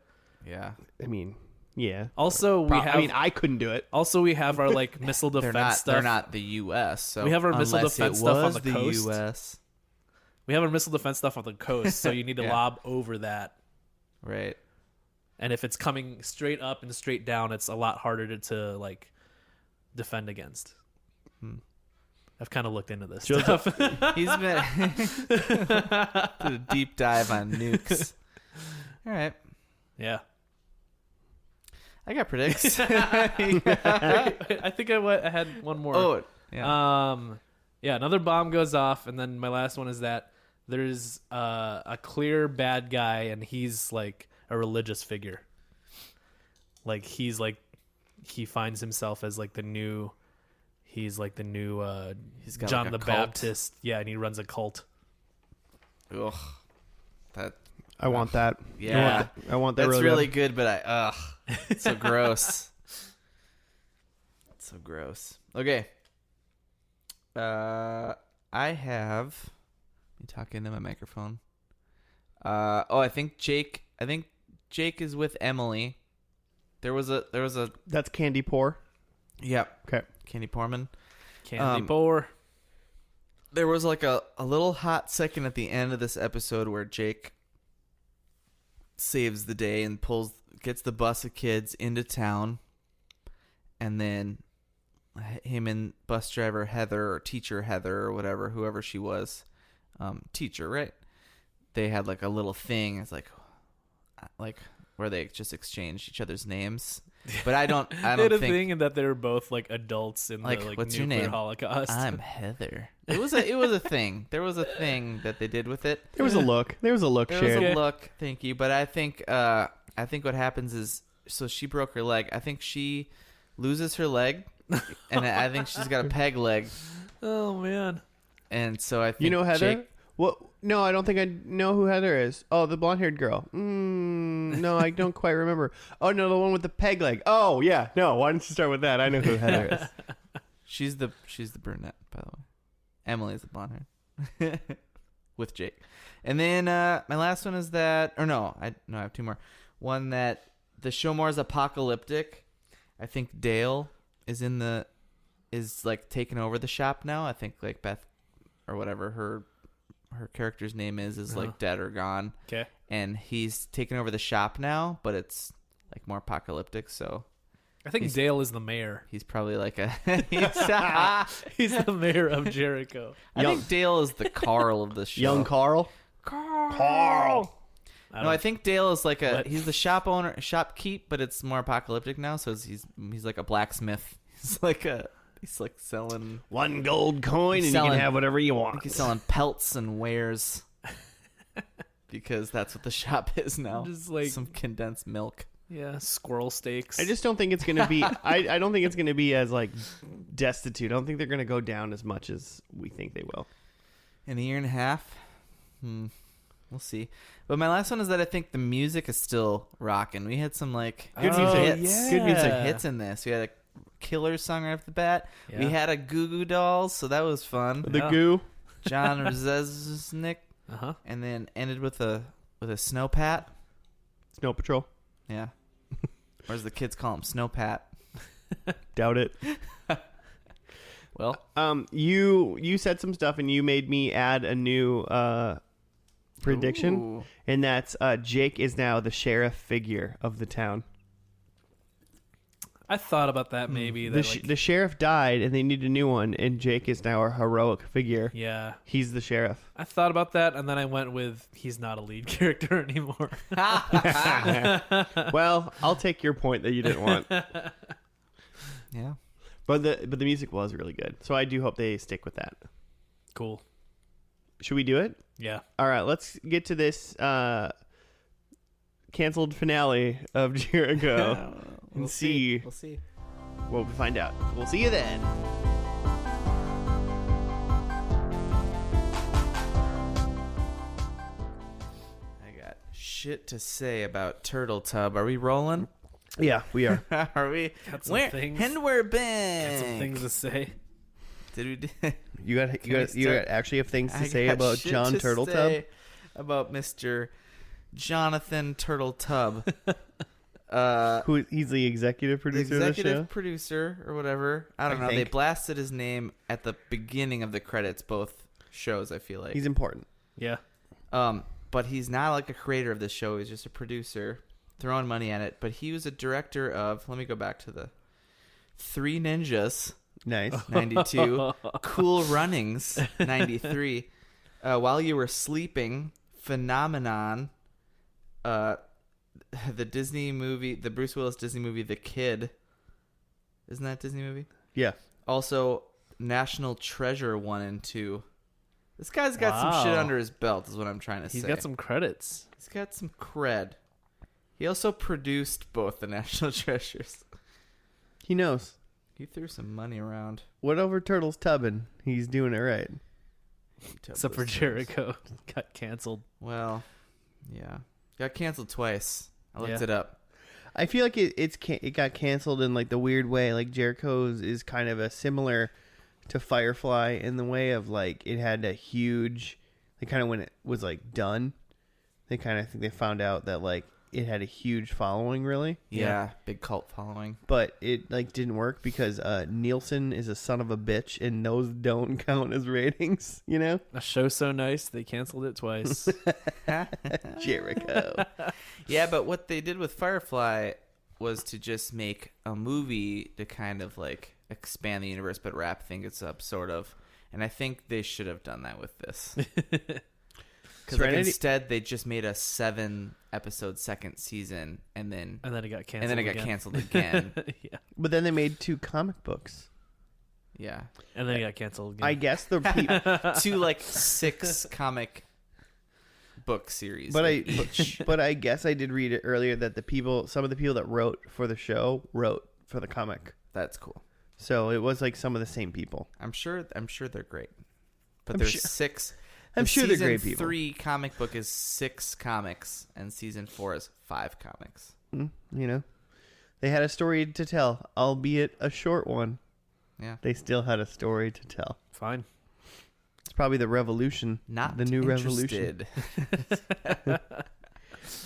Yeah. I mean, yeah. Also, I couldn't do it. Also, we have our like missile defense stuff. They're not the U.S. So we have our missile defense stuff on the coast. U.S. We have our missile defense stuff on the coast, so you need to lob over that. Right. And if it's coming straight up and straight down, it's a lot harder to like defend against. I've kind of looked into this stuff. He's been did a deep dive on nukes. All right. Yeah. I got predicts. I think I had one more. Oh, yeah. Yeah, another bomb goes off, and then my last one is that there's a clear bad guy, and he's like a religious figure. Like he finds himself as like the new he's got John like the a cult. Baptist. Yeah, and he runs a cult. Ugh. That. I want that. Yeah. I want that. That's really good, but it's so gross. It's so gross. Okay. I have. Let me talk into my microphone. I think Jake is with Emily. There was a. That's Candy Pour. Yep. Okay. Candy Portman. Candy pour. There was like a little hot second at the end of this episode where Jake saves the day and gets the bus of kids into town, and then him and bus driver Heather or teacher Heather or whatever, whoever she was, teacher, right? They had like a little thing. It's like where they just exchanged each other's names. But I don't They had a think thing that they were both like adults in like, the like what's your nuclear name? Holocaust. I'm Heather. It was a thing. There was a thing that they did with it. There was a look. There was a look There shared. was a look. Thank you. But I think what happens is, so she broke her leg. I think she loses her leg, and I think she's got a peg leg. Oh man. And so I think You know Heather? Jake, What? No, I don't think I know who Heather is. Oh, the blonde-haired girl. No, I don't quite remember. Oh no, the one with the peg leg. Oh yeah, no. Why don't you start with that? I know who Heather is. she's the brunette, by the way. Emily's the blonde hair with Jake. And then my last one is that, or no, I have two more. One that the show more is apocalyptic. I think Dale is like taking over the shop now. I think like Beth or whatever her character's name is like dead or gone. Okay. And he's taking over the shop now, but it's like more apocalyptic. So I think Dale is the mayor. he's probably like He's the mayor of Jericho. I think Dale is the Carl of the show. Young Carl. Carl. I No, I think Dale is like he's the shop owner, shopkeep, but it's more apocalyptic now. So he's like a blacksmith. He's like selling. One gold coin and you Selling- can have whatever you I want. think he's selling pelts and wares because that's what the shop is now. Just like Some condensed milk. yeah, squirrel steaks. I just don't think it's gonna be. I don't think it's gonna be as like destitute. I don't think they're gonna go down as much as we think they will. In a year and a half, we'll see. But my last one is that I think the music is still rocking. We had some like Good music. hits. Yeah. Good music hits in this. We had a killer song right off the bat. Yeah. We had a Goo Goo Dolls, so that was fun. The Yeah. goo. John Rzeznik, and then ended with a Snow Pat. Snow Patrol. Yeah, or as the kids call him, Snow Pat. Doubt it. Well, You said some stuff and you made me add a new prediction, ooh. and that's Jake is now the sheriff figure of the town. I thought about that maybe. That, The sheriff died and they need a new one, and Jake is now a heroic figure. yeah. He's the sheriff. I thought about that, and then I went with he's not a lead character anymore. Well, I'll take your point that you didn't want. Yeah. But the music was really good. So I do hope they stick with that. Cool. Should we do it? Yeah. All right, let's get to this canceled finale of Jericho and see We'll see. what we find out. We'll see you then. I got shit to say about Turtle Tub. Are we rolling? Yeah, we are. Are we? Got some things. And we're Got back. some things to say. Did we do? You got actually have things to say got about shit John to Turtletub? say about Mr. Jonathan Turtle Tub. Who he's the executive producer of the show? Executive producer or whatever. I don't know. They blasted his name at the beginning of the credits, both shows, I feel like. He's important. Yeah. But he's not like a creator of this show. He's just a producer throwing money at it. But he was a director of, let me go back to the Three Ninjas, Nice. 92. Cool Runnings, 93. While You Were Sleeping, Phenomenon, the Disney movie, the Bruce Willis Disney movie, The Kid. Isn't that a Disney movie? Yeah. Also, National Treasure 1 and 2. This guy's got some shit under his belt, is what I'm trying to say. He's got some credits. He's got some cred. He also produced both the National Treasures. He knows. He threw some money around. Whatever Turtle's tubbing, he's doing it right. Except for Jericho. Got canceled. Well, yeah. Got canceled twice. I looked Yeah. it up. I feel like it got canceled in like the weird way. Like Jericho's is kind of a similar to Firefly in the way of like it had a huge, like kind of when it was like done, they kind of think they found out that like it had a huge following really. Yeah. Big cult following. But it like didn't work because Nielsen is a son of a bitch and those don't count as ratings, you know? A show so nice, they canceled it twice. Jericho. Yeah, but what they did with Firefly was to just make a movie to kind of like expand the universe, but wrap things up, sort of. And I think they should have done that with this. Because like, instead, they just made a 7-episode second season, and then it got canceled. And then it got canceled again. Yeah. But then they made 2 comic books. Yeah. And then it got canceled again. I guess the people 2 like 6 comic book series. But each. but I guess I did read it earlier that some of the people that wrote for the show wrote for the comic. That's cool. So it was like some of the same people. I'm sure they're great. But I'm there's sure- 6. I'm sure they're great people. Season 3 comic book is 6 comics, and season 4 is 5 comics. You know, they had a story to tell, albeit a short one. Yeah. They still had a story to tell. Fine. It's probably the revolution. Not the new interested.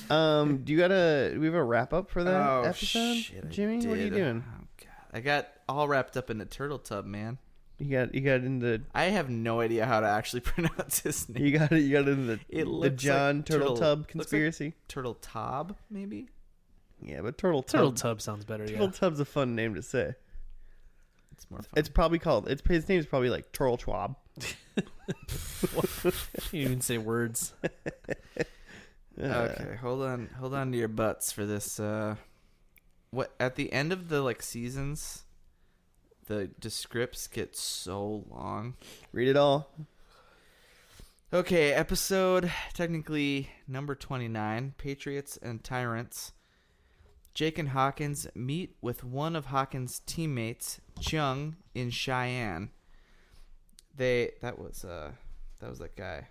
revolution. Do we have a wrap up for that episode? Shit, Jimmy? What are you doing? Oh, God. I got all wrapped up in the turtle tub, man. You got into. I have no idea how to actually pronounce his name. You got into It the looks John like Turtle Tub conspiracy. Like Turtle Tob, maybe? Yeah, but Turtle Turtle Tub sounds better, Turtle Tub's a fun name to say. It's more fun. It's probably called. His name is probably like Turtle Schwab. You didn't even say words. Okay, hold on to your butts for this. What at the end of the like seasons, the scripts get so long. Read it all. Okay, episode technically number 29, Patriots and Tyrants. Jake and Hawkins meet with one of Hawkins' teammates, Chung, in Cheyenne. That was that guy.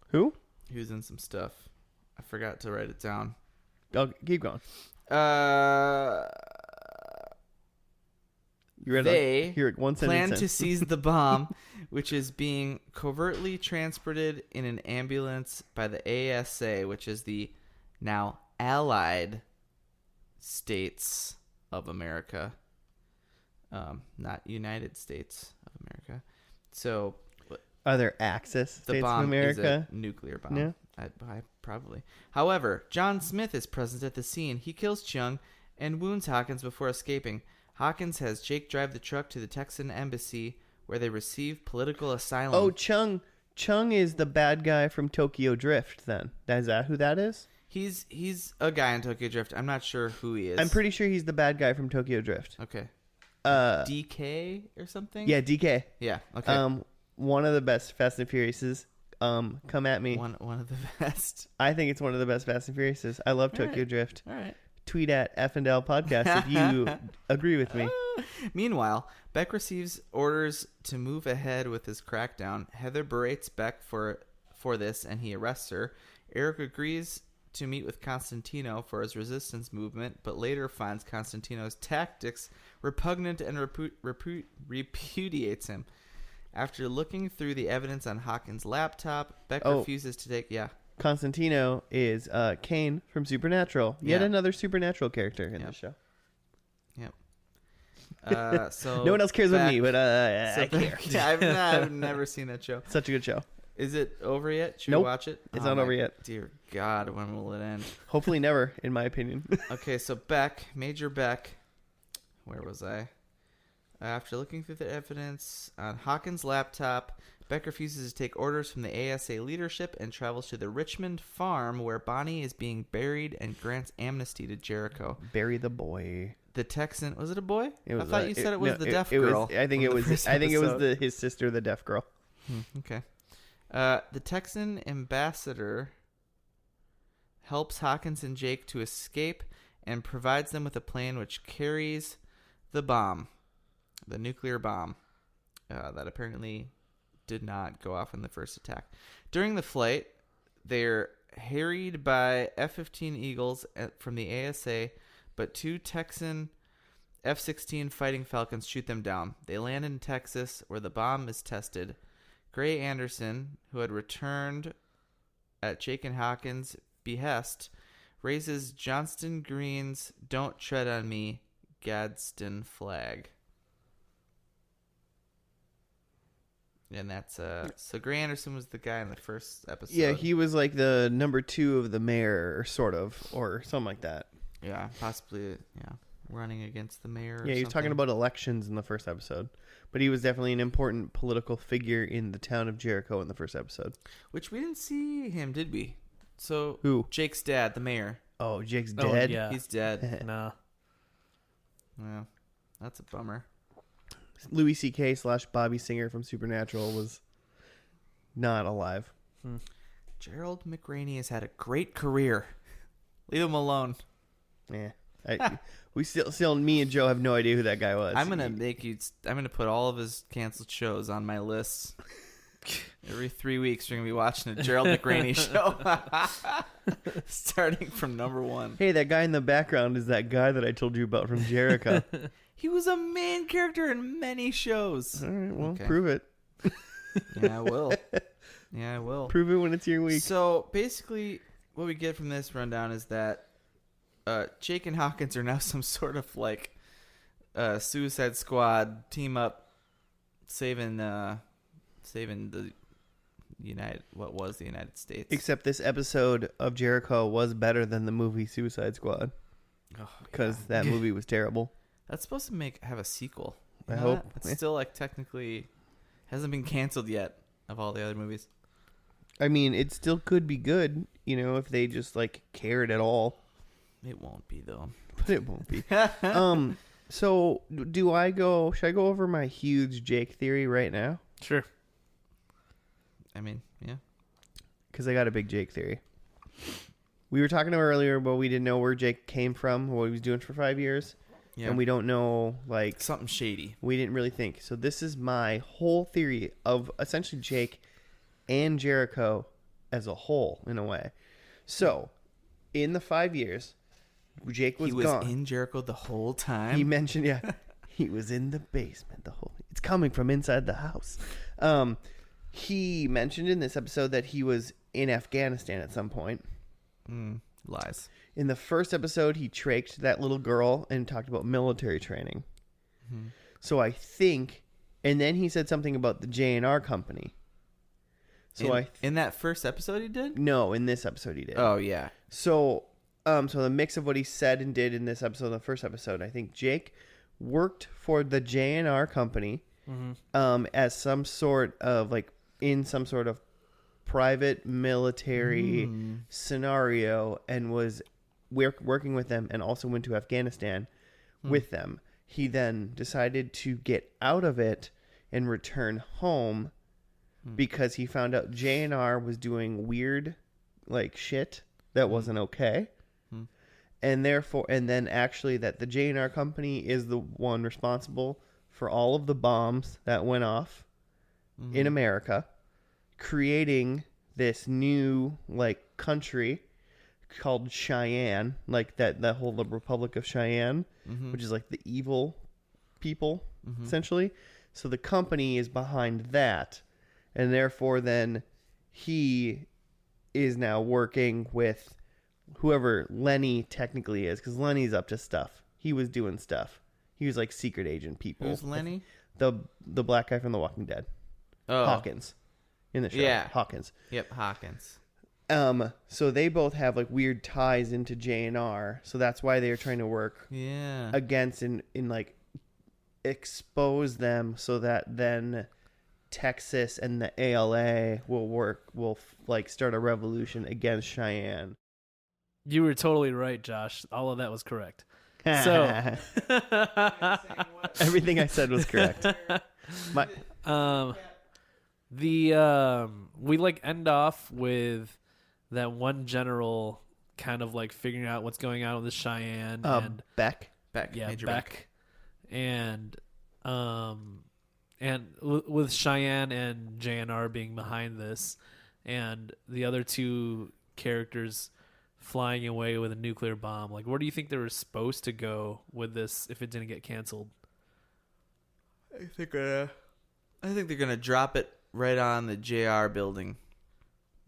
Who? He was in some stuff. I forgot to write it down. Oh, keep going. You read They here at one plan sentence to seize the bomb, which is being covertly transported in an ambulance by the ASA, which is the now Allied States of America, not United States of America. So Are there Axis the States bomb of America? is a nuclear bomb. Yeah. I probably. However, John Smith is present at the scene. He kills Chung and wounds Hawkins before escaping. Hawkins has Jake drive the truck to the Texan embassy, where they receive political asylum. Oh, Chung is the bad guy from Tokyo Drift. Then is that who that is? He's a guy in Tokyo Drift. I'm not sure who he is. I'm pretty sure he's the bad guy from Tokyo Drift. Okay. DK or something? Yeah, DK. Yeah. Okay. One of the best Fast and Furiouses. Come at me. One of the best. I think it's one of the best Fast and Furiouses. I love Tokyo Drift. All right. Tweet at F&L Podcast if you agree with me. Meanwhile, Beck receives orders to move ahead with his crackdown. Heather berates Beck for this, and he arrests her. Eric agrees to meet with Constantino for his resistance movement, but later finds Constantino's tactics repugnant and repudiates him. After looking through the evidence on Hawkins' laptop, Beck refuses to take... Yeah. Constantino is Kane from Supernatural. Yet Yeah. another Supernatural character in Yep. the show. So No one else cares with me, but so I care. back- yeah, I've never seen that show. Such a good show. Is it over yet? Should Nope. we watch it? It's Oh not my over yet. Dear God, when will it end? Hopefully never, in my opinion. Okay, so Major Beck. Where was I? After looking through the evidence on Hawkins' laptop, Beck refuses to take orders from the ASA leadership and travels to the Richmond farm where Bonnie is being buried and grants amnesty to Jericho. Bury the boy. The Texan, was it a boy? It was, I thought you said it was the deaf girl. I think it from the was. first I think it was episode. his sister, the deaf girl. Okay. The Texan ambassador helps Hawkins and Jake to escape and provides them with a plane which carries the bomb, the nuclear bomb, that apparently did not go off in the first attack. During the flight, they're harried by F-15 Eagles from the ASA, but 2 Texan F-16 Fighting Falcons shoot them down. They land in Texas, where the bomb is tested. Gray Anderson, who had returned at Jake and Hawkins' behest, raises Johnston Green's "Don't Tread on Me" Gadsden flag. And that's so Gray Anderson was the guy in the first episode. Yeah, he was like the number 2 of the mayor, or sort of, or something like that. Yeah, possibly, yeah, running against the mayor. Yeah, he was talking about elections in the first episode, but he was definitely an important political figure in the town of Jericho in the first episode. Which we didn't see him, did we? So Who? Jake's dad, the mayor. Oh, Jake's Oh, dead. yeah. He's dead. Nah. Yeah, that's a bummer. Louis C.K. / Bobby Singer from Supernatural was not alive. Gerald McRaney has had a great career. Leave him alone. Yeah, we still, me and Joe have no idea who that guy was. I'm gonna put all of his canceled shows on my list. Every 3 weeks, we're gonna be watching a Gerald McRaney show, starting from number 1. Hey, that guy in the background is that guy that I told you about from Jericho. He was a main character in many shows. All right, well, Okay. prove it. Yeah, I will. Yeah, I will. Prove it when it's your week. So basically, what we get from this rundown is that Jake and Hawkins are now some sort of like Suicide Squad team up, saving the United States. Except this episode of Jericho was better than the movie Suicide Squad, because that movie was terrible. That's supposed to have a sequel. I know hope. that? It's still like technically hasn't been canceled yet of all the other movies. I mean, it still could be good, if they just like cared at all. It won't be though. But it won't be. So should I go over my huge Jake theory right now? Sure. I mean, yeah. Because I got a big Jake theory. We were talking earlier, but we didn't know where Jake came from, what he was doing for 5 years. Yeah. And we don't know, like... Something shady. We didn't really think. So this is my whole theory of essentially Jake and Jericho as a whole, in a way. So, in the 5 years, Jake was gone. He was in Jericho the whole time? He mentioned, he was in the basement the whole... It's coming from inside the house. He mentioned in this episode that he was in Afghanistan at some point. Lies. In the first episode, he tracked that little girl and talked about military training. Mm-hmm. So I think, and then he said something about the J&R company. So in that first episode he did? No, in this episode he did. Oh yeah. So the mix of what he said and did in this episode, the first episode, I think Jake worked for the J&R company, as some sort of in some sort of private military scenario, and was working with them, and also went to Afghanistan with them. He then decided to get out of it and return home because he found out J&R was doing weird shit that wasn't okay. And then actually that the J&R company is the one responsible for all of the bombs that went off in America, creating this new country called Cheyenne, that whole the Republic of Cheyenne, which is the evil people essentially. So the company is behind that, and therefore then he is now working with whoever Lenny technically is, because Lenny's up to stuff. He was doing stuff. He was like secret agent people. Who's Lenny? The black guy from The Walking Dead. Oh. Hawkins. In the show. Yeah. Hawkins. Yep, Hawkins. So they both have like weird ties into JNR. So that's why they're trying to work against and like expose them so that then Texas and the ALA will like start a revolution against Cheyenne. You were totally right, Josh. All of that was correct. So everything I said was correct. We like end off with that one general kind of like figuring out what's going on with the Cheyenne and Beck. yeah, Major Beck. And with Cheyenne and JNR being behind this, and the other two characters flying away with a nuclear bomb. Like, where do you think they were supposed to go with this if it didn't get canceled? I think they're gonna drop it right on the JR building.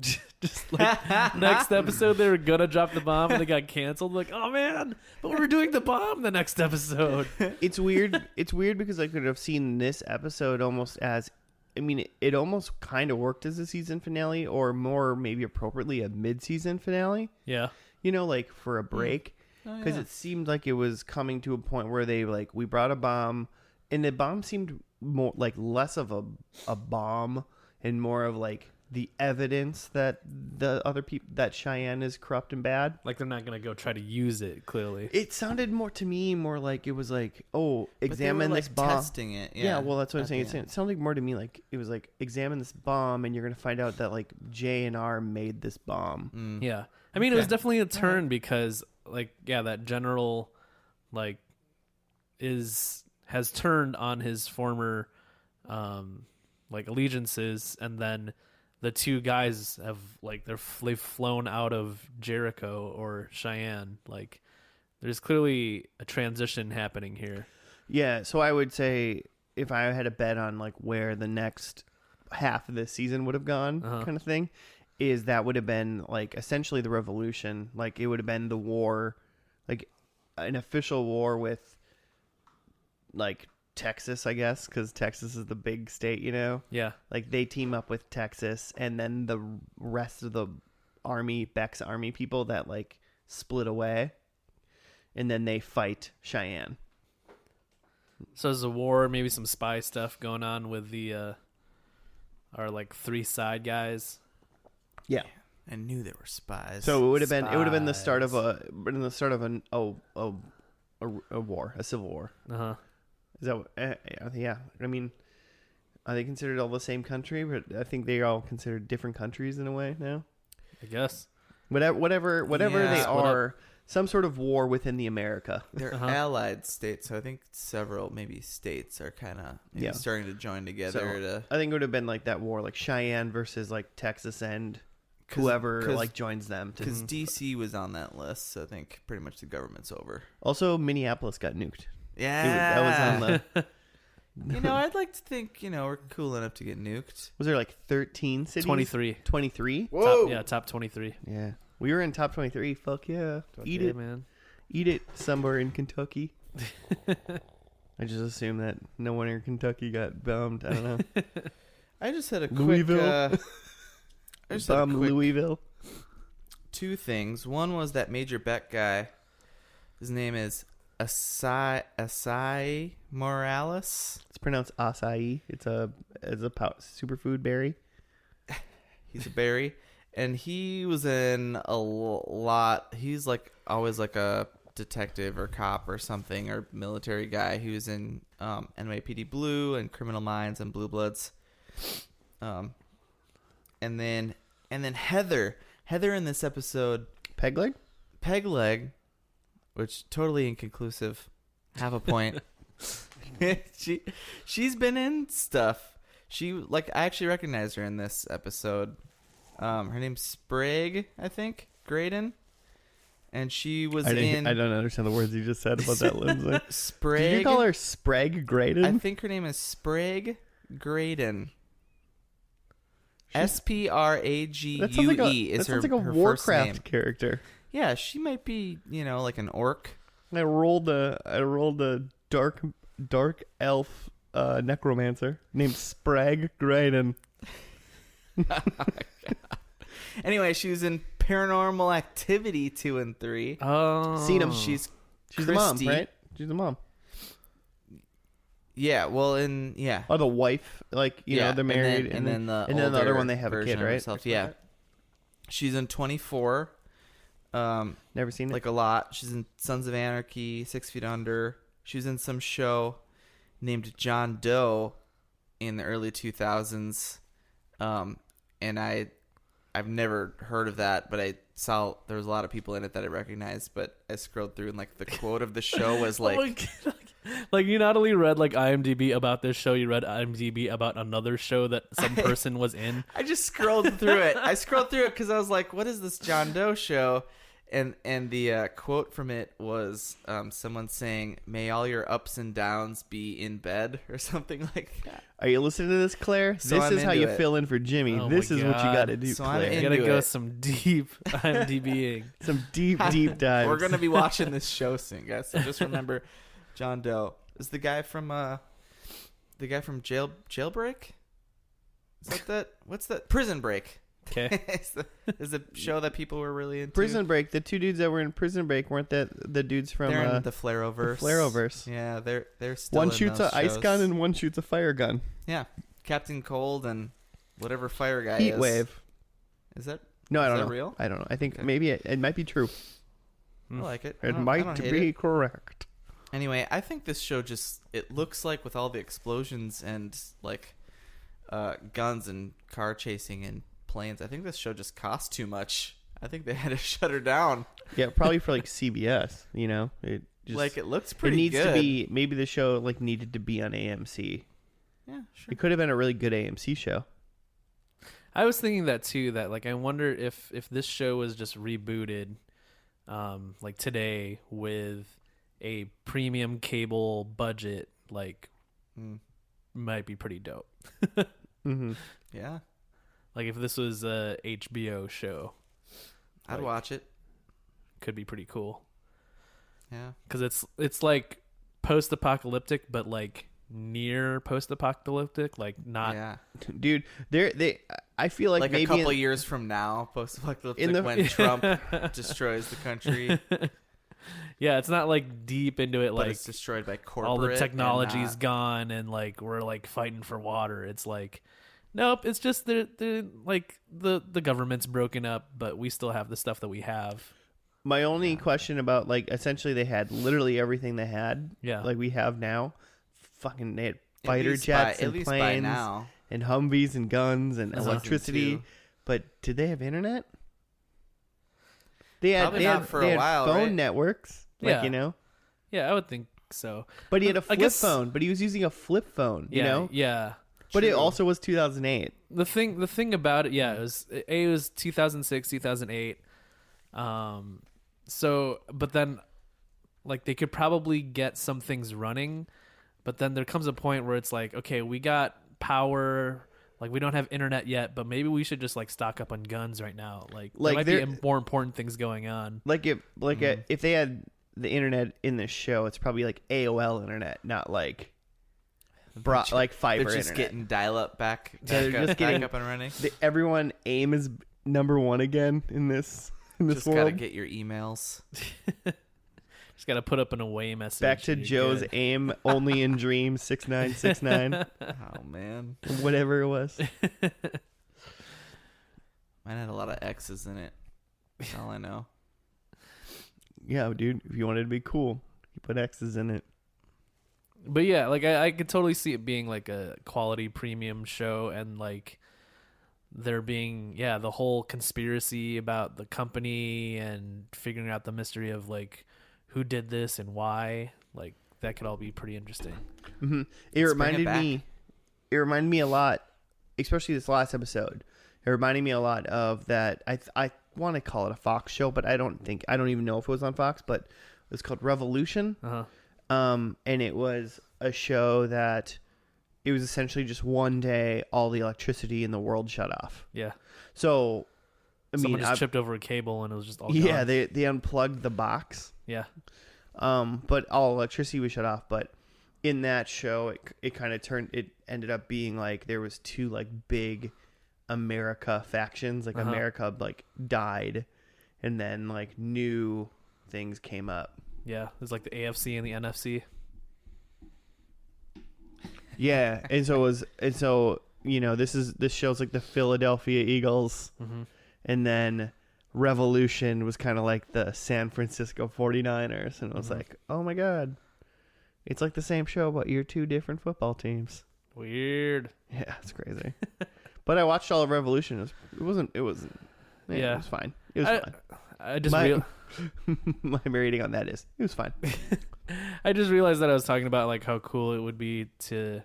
Just like next episode they were gonna drop the bomb and they got canceled. Like, oh man, but we were doing the bomb the next episode. It's weird. It's weird because I could have seen this episode almost as, I mean, it almost kind of worked as a season finale, or more maybe appropriately a mid-season finale. Yeah, you know, like for a break, because it seemed like it was coming to a point where they like, we brought a bomb, and the bomb seemed more like less of a bomb and more of like the evidence that the other people, that Cheyenne is corrupt and bad. like they're not gonna go try to use it. Clearly, It sounded more to me more like it was like, oh, But examine they were, this like, bomb. testing it. Yeah, well, that's what I'm at saying. the end. It sounded like more to me like it was like, examine this bomb, and you're gonna find out that like J and R made this bomb. yeah. I mean, it was Okay. definitely a turn because, like, yeah, that general, like, has turned on his former, like, allegiances, and then the two guys have like they've flown out of Jericho or Cheyenne. Like, there's clearly a transition happening here. Yeah, so I would say if I had a bet on like where the next half of this season would have gone, kind of thing, is that would have been like essentially the revolution. Like it would have been the war, like an official war with like Texas, I guess, because Texas is the big state, you know? Yeah. Like they team up with Texas, and then the rest of the army, Beck's army people that like split away, and then they fight Cheyenne. So there's a war, maybe some spy stuff going on with the our like three side guys. Yeah. I knew there were spies. So it would have been the start of Spies. a war, a civil war. Uh-huh. Is that yeah? I mean, are they considered all the same country? But I think they are all considered different countries in a way now. I guess. Whatever they Yeah. are, some sort of war within the America. They're allied states, so I think several maybe states are kind of starting to join together. I think it would have been like that war, like Cheyenne versus like Texas and whoever like joins them. Because DC was on that list, so I think pretty much the government's over. Also, Minneapolis got nuked. Yeah, That was on the. I'd like to think we're cool enough to get nuked. Was there like 13 cities? 23. 23? Whoa! Top 23. Yeah. We were in top 23. Fuck yeah. Eat it, man. Eat it somewhere in Kentucky. I just assume that no one in Kentucky got bombed. I don't know. I just had a Louisville. quick. I just had a quick Louisville. two things. One was that Major Beck guy. His name is Acai Morales. It's pronounced acai. It's a superfood berry. He's a berry, and he was in a lot. He's like always like a detective or cop or something or military guy. He was in NYPD Blue and Criminal Minds and Blue Bloods. And then Heather in this episode, Peg leg. which totally inconclusive. Have a point. She's been in stuff. I actually recognized her in this episode. Her name's Sprague, I think, Graydon, and she was in. I don't understand the words you just said about that, Lindsay. Sprague. Did you call her Sprague Graydon? I think her name is Sprague Graydon. Sprague That sounds like a, is that her, sounds like a her first name. Warcraft character. Yeah, she might be, like an orc. I rolled a dark elf necromancer named Sprague Graydon. Anyway, she was in Paranormal Activity 2 and 3. Oh, Seen him. She's the mom, Christy. right? She's the mom. Yeah, well, Oh, the wife, they're married, and then the other one they have a version kid, of right? herself. Yeah, she's in 24. Never seen it. Like a lot. She's in Sons of Anarchy, 6 Feet Under. She was in some show named John Doe in the early 2000s. And I've never heard of that, but I saw there was a lot of people in it that I recognized. But I scrolled through and the quote of the show was like you not only read IMDb about this show, you read IMDb about another show that some person was in. I just scrolled through it. I scrolled through it because I was like, "What is this John Doe show?" And the quote from it was someone saying, "May all your ups and downs be in bed," or something like that. Are you listening to this, Claire? So this I'm is how into you it. fill in for Jimmy. Oh This my is what you God. got to do, So I'm Claire. in- You gotta into go it. some deep IMDbing. Some deep dives. We're gonna be watching this show soon, guys. So just remember, John Doe is the guy from Jailbreak. Is that what's that? Prison Break. Okay. is a show that people were really into. Prison Break. The two dudes that were in Prison Break weren't that the dudes from They're in the Flareoverse. the Flareoverse. Yeah, they're still. One in shoots those a ice shows. gun and one shoots a fire gun. Yeah, Captain Cold and whatever fire guy Heat is. wave. Is that? No, I Is don't that know. real? I don't know. I think Okay. maybe it might be true. I like it. It I don't might hate be it. correct. Anyway, I think this show it looks like with all the explosions and guns and car chasing and planes, I think this show just cost too much. I think they had to shut her down. Yeah, probably for CBS. It just It looks it pretty needs good. to be. Maybe the show needed to be on AMC. Yeah, sure. It could have been a really good AMC show. I was thinking that too. That I wonder if this show was just rebooted, today with a premium cable budget, might be pretty dope. Mm-hmm. Yeah, If this was a HBO show, I'd watch it. could be pretty cool. Yeah. Because it's post-apocalyptic, but near post-apocalyptic, not. Yeah. Dude, I feel like maybe a couple years from now, post-apocalyptic, when Trump destroys the country, Yeah, it's not deep into it, but it's destroyed by corporate. all the technology's and, gone and we're fighting for water. It's nope, it's just the government's broken up, but we still have the stuff that we have. my only question about essentially they had literally everything they had. Yeah. We have now. Fucking they had at fighter least jets by, and at least by planes now. and Humvees and guns and Season electricity. 2. But did they have internet? They had Probably they not had, for they a had while, phone right? networks. Yeah. Yeah, I would think so. But he had a I flip guess- phone. But he was using a flip phone. Yeah, You know. yeah. But it True. also was 2008. The thing about it, yeah, it was 2006, 2008. So, but then, they could probably get some things running, but then there comes a point where it's okay, we got power, we don't have internet yet, but maybe we should just stock up on guns right now. There might be more important things going on. If they had the internet in this show, it's probably AOL internet, not fiber They're just internet. getting dial-up back they're just getting- up and running. Everyone AIM is number one again in this Just gotta world. get your emails. Just got to put up an away message. Back to and you're Joe's good. AIM only in dreams 6969 Oh man, whatever it was. mine had a lot of X's in it. That's all I know. Yeah, dude. If you wanted to be cool, you put X's in it. But yeah, I could totally see it being a quality premium show, and there being the whole conspiracy about the company and figuring out the mystery of who did this and why. That could all be pretty interesting. Mm-hmm. It Let's reminded bring it me. It reminded me a lot, especially this last episode. It reminded me a lot of that. I want to call it a Fox show, but I don't even know if it was on Fox. But it was called Revolution. Uh-huh. And it was a show that it was essentially just one day all the electricity in the world shut off. Yeah. So, I Someone mean, just tripped over a cable and it was just all yeah, gone. they unplugged the box. Yeah. But all electricity was shut off. But in that show, it kind of it ended up being like there was two like big America factions. Like America like died, and then like new things came up. Yeah. It was like the AFC and the NFC. Yeah, and so this show's like the Philadelphia Eagles, and then Revolution was kind of like the San Francisco 49ers, and it was like, oh my god, it's like the same show, but you're two different football teams. Weird. Yeah, it's crazy. But I watched all of Revolution. It was fine. It was fine. I just my rating on that is it was fine. I just realized that I was talking about like how cool it would be to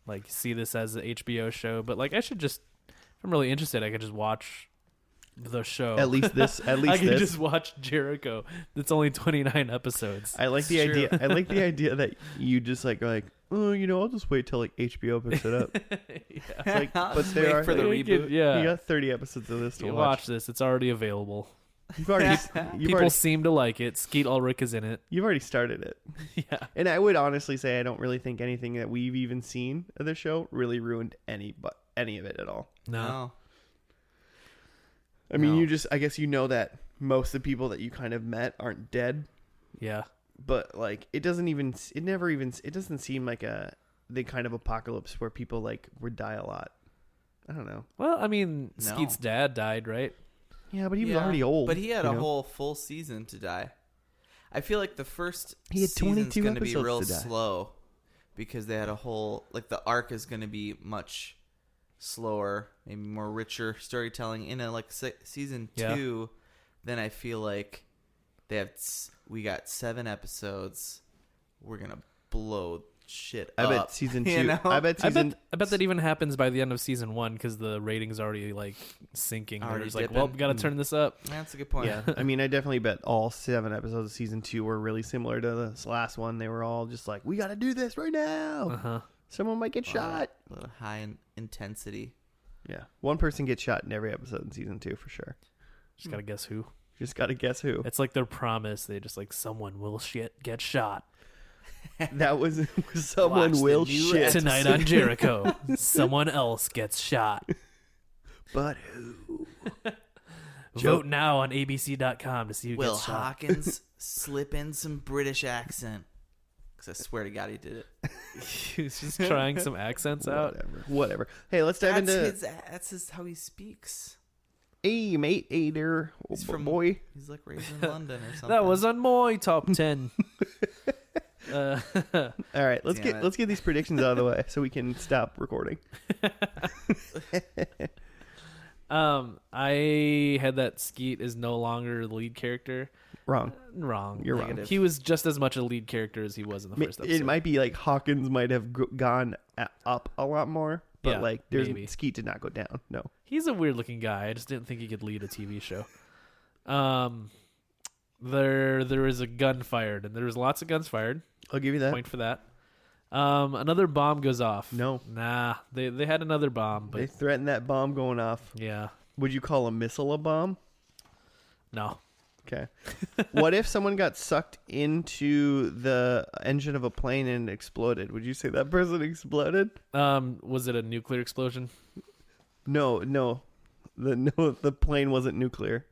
like see this as an HBO show, but like I should just, if I'm really interested, I could just watch the show. At least I could just watch Jericho. It's only 29 episodes. I like the idea. I like the idea that you just like oh, I'll just wait till like HBO picks it up. Yeah. Like, but Wait there are for the reboot. Yeah, you got 30 episodes of this to you watch. watch this. It's already available. You've already People seem to like it. Skeet Ulrich is in it. you've already started it. Yeah. And I would honestly say I don't really think anything that we've even seen of the show really ruined any of it at all. No. I mean, No. I guess that most of the people that you kind of met aren't dead, Yeah. but like it doesn't seem like the kind of apocalypse where people like would die a lot. I don't know. Well, I mean, No. Skeet's dad died, right? Yeah, but he was already old. But he had a whole full season to die. I feel like the first He had season's 22 going to be episodes real to die. slow because they had a whole like the arc is going to be much slower, maybe more richer storytelling in a like season 2. Then I feel like we got 7 episodes. We're going to blow shit I up. bet season 2. you know? I bet that even happens by the end of season 1 because the rating's already like sinking. Already It's like, dipping. well, we got to turn this up. That's a good point. Yeah, I mean, I definitely bet all 7 episodes of season 2 were really similar to this last one. They were all just like, we got to do this right now. Someone might get shot. A little high in intensity. Yeah, one person gets shot in every episode in season 2 for sure. Just got to guess who. Just got to guess who. It's like their promise. They just like, someone will get shot. That was someone Watch the will new shit Tonight on Jericho, someone else gets shot. But who? Vote now on abc.com to see who Will gets shot. Hawkins slip in some British accent? Because I swear to God he did it. He was just trying some accents out. Whatever. Hey, let's dive into. That's how he speaks. Hey, mate. Hey there, He's from boy. He's like raised in London or something. That was on my top 10. All right, let's Damn get these predictions out of the way so we can stop recording. I had that Skeet is no longer the lead character. Wrong. Wrong. You're Negative. wrong. He was just as much a lead character as he was in the first episode. It might be like Hawkins might have gone up a lot more, but Yeah, like maybe. Skeet did not go down. No. He's a weird looking guy. I just didn't think he could lead a TV show. There is a gun fired, and there was lots of guns fired. I'll give you that. Point for that. Another bomb goes off. No. Nah, they had another bomb, They but threatened that bomb going off. yeah, Would you call a missile a bomb? no. Okay. What if someone got sucked into the engine of a plane and exploded? Would you say that person exploded? Was it a nuclear explosion? No. The plane wasn't nuclear,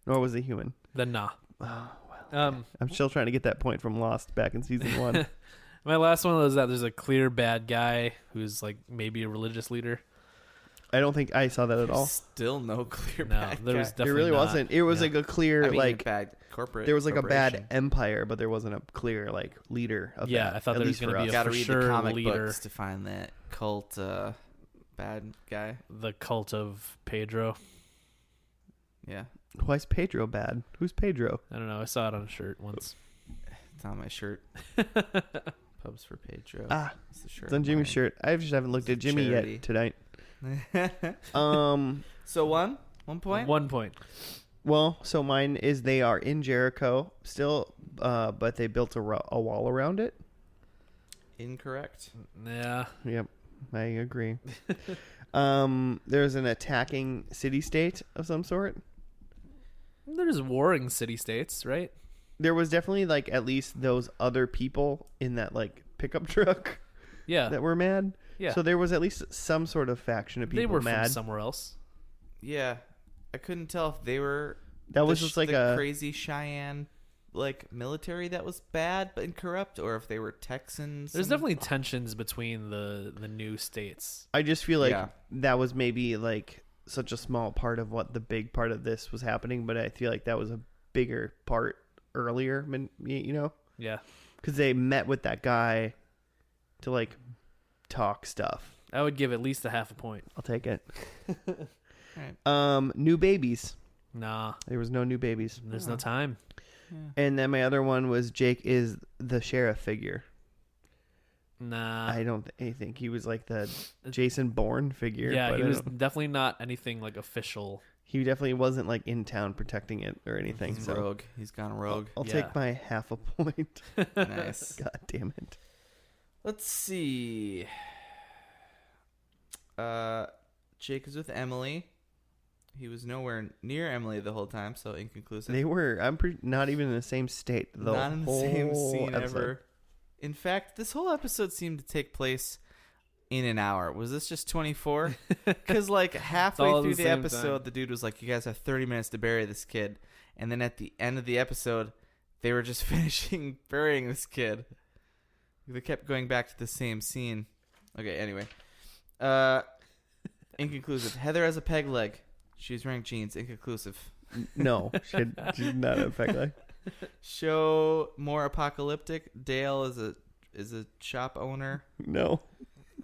nor was it human. Then nah. Oh, well. I'm still trying to get that point from Lost back in season 1. My last one was that there's a clear bad guy who's like maybe a religious leader. I don't think I saw that at all. Still no clear No, bad there was guy. definitely It really not. wasn't. It was Yeah. like a clear, I mean, like a bad corporate. there was like a bad corporation. empire, but there wasn't a clear like leader of Yeah, that. I thought at there was least gonna for be us. a Gotta for read sure the comic leader. books to find that cult bad guy. The cult of Pedro. Yeah, Why is Pedro bad? Who's Pedro? I don't know. I saw it on a shirt once. it's on my shirt. Pubs for Pedro. Ah, It's the shirt. it's on Jimmy's shirt. I just haven't looked at It's Jimmy charity. yet tonight. So 1 point. 1 point. Well, so mine is they are in Jericho still, but they built a wall around it. Incorrect. Yeah. Yep. I agree. There's an attacking city-state of some sort. There's warring city-states, right? There was definitely like at least those other people in that like pickup truck Yeah. that were mad. Yeah. So there was at least some sort of faction of people They were mad. from somewhere else. Yeah, I couldn't tell if they were That was just like the a crazy Cheyenne like military that was bad but corrupt, or if they were Texans. There's definitely tensions between the new states. I just feel like Yeah. that was maybe like such a small part of what the big part of this was happening, but I feel like that was a bigger part earlier, you know, Yeah. because they met with that guy to like talk stuff. I would give at least a half a point. I'll take it. Right. New babies. Nah. There was no new babies. There's no time. Yeah. And then my other one was Jake is the sheriff figure. Nah. I don't think he was like the Jason Bourne figure. Yeah, but he I was don't- definitely not anything like official. He definitely wasn't like in town protecting it or anything. He's So rogue. He's gone rogue. I'll Yeah. take my half a point. Nice. God damn it. Let's see. Jake is with Emily. He was nowhere near Emily the whole time, so inconclusive. They were. I'm not even in the same state. The Not in the same whole scene episode. ever. In fact, this whole episode seemed to take place in an hour. Was this just 24? Because like halfway all at through the the same episode, time. the dude was like, "You guys have 30 minutes to bury this kid," and then at the end of the episode, they were just finishing burying this kid. They kept going back to the same scene. Okay, anyway. Inconclusive. Heather has a peg leg. She's wearing jeans. Inconclusive. No, she's not a fact like. Show more apocalyptic. Dale is a shop owner. No,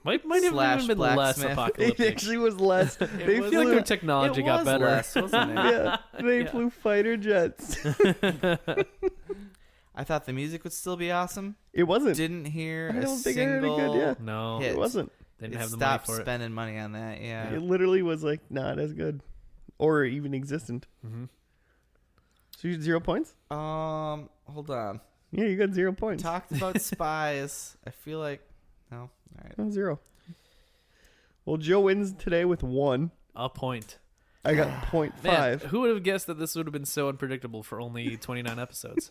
Might have Slash even been less blacksmith. it apocalyptic. actually was less. They was I feel like flew. their technology It got was better. less, wasn't it? Yeah, they Yeah. flew fighter jets. I thought the music would still be awesome. It wasn't. Didn't hear I a don't think I heard it single. good, yeah. No, hit. It wasn't. didn't It have the money stopped for it. spending money on that. Yeah. It literally was like not as good, or even existent. Mm-hmm. So you had 0 points. Hold on. Yeah, you got 0 points. Talked about spies. I feel like no. All right. Oh, 0. Well, Joe wins today with 1. A point. I got Man, 0.5. who would have guessed that this would have been so unpredictable for only 29 episodes?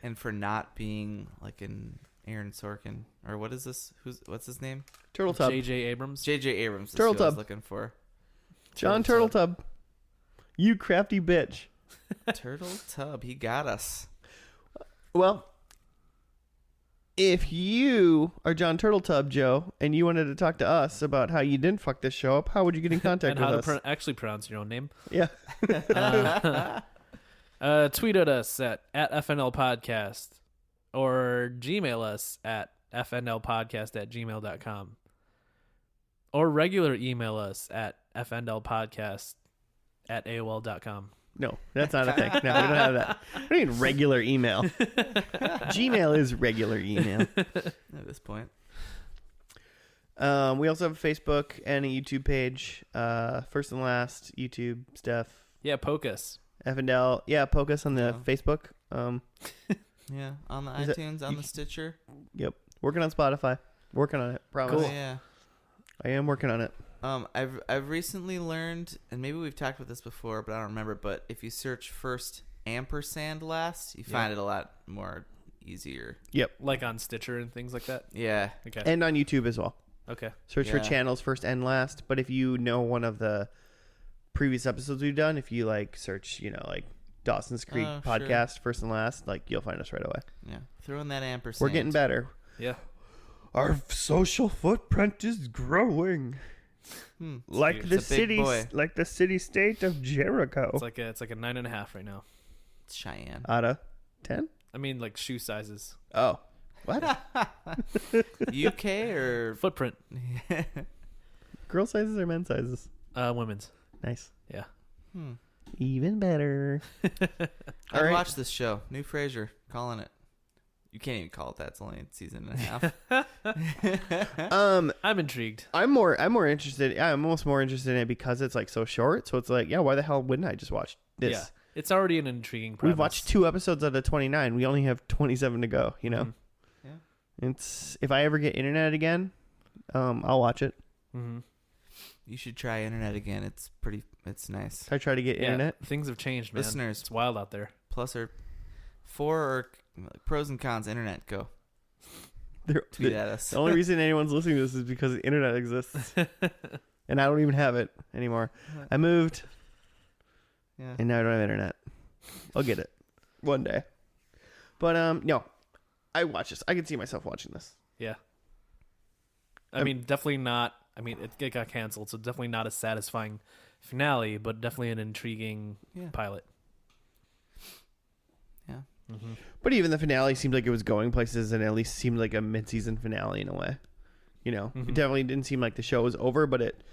And for not being like an Aaron Sorkin or what is this? What's his name? Turtletub. J.J. Abrams. J.J. Abrams. Is Turtle who I was Tub. looking for. John Turtle Turtletub. You crafty bitch. Turtle Tub. He got us. Well, if you are John Turtletub, Joe, and you wanted to talk to us about how you didn't fuck this show up, how would you get in contact and with how us? to actually pronounce your own name. Yeah. Tweet at us at FNL Podcast or Gmail us at fnlpodcast@gmail.com or regular email us at fnlpodcast@aol.com. No, that's not a thing. No, we don't have that. We don't need regular email. Gmail is regular email. At this point. We also have a Facebook and a YouTube page. First and last YouTube stuff. Yeah, poke us. F&L. Yeah, poke us on the Yeah. Facebook. Yeah, on the Is it- iTunes, on the Stitcher. Yep. Working on Spotify. Working on it. Promise. Oh, yeah. I am working on it. I've recently learned, and maybe we've talked about this before, but I don't remember. But if you search first ampersand last, you find it a lot more easier. Yep. Like on Stitcher and things like that. Yeah, Okay. And on YouTube as well. Okay. Search for Yeah. channels first and last. But if you know one of the previous episodes we've done, if you like search, like Dawson's Creek Oh, podcast first and last, like you'll find us right away. yeah. Throw in that ampersand. We're getting better. Yeah. Our social footprint is growing. Like It's the a big city, boy. like the city-state of Jericho. It's like a 9.5 right now. It's Cheyenne. Out of 10? I mean, like shoe sizes. Oh, what? UK or Footprint. Girl sizes or men's sizes? Women's. Nice. Yeah. Even better. I All right. watched this show. New Frasier. Calling it. You can't even call it that. It's only a season and a half. I'm intrigued. I'm more interested. I'm almost more interested in it because it's like so short. So it's like, yeah, why the hell wouldn't I just watch this? Yeah. It's already an intriguing premise. We've watched 2 episodes out of 29. We only have 27 to go. Yeah. It's if I ever get internet again, I'll watch it. Mm-hmm. You should try internet again. It's nice. I try to get internet. Things have changed, man. Listeners, It's wild out there. plus or pros and cons. Internet, go They're- tweet at us. The only reason anyone's listening to this is because the internet exists, and I don't even have it anymore. I moved, Yeah. and now I don't have internet. I'll get it one day. But no, I watch this. I can see myself watching this. Yeah. I mean, definitely not. I mean, it got canceled, so definitely not a satisfying finale, but definitely an intriguing pilot. Yeah. Mm-hmm. But even the finale seemed like it was going places, and at least seemed like a mid-season finale in a way. You know, Mhm. it definitely didn't seem like the show was over, but it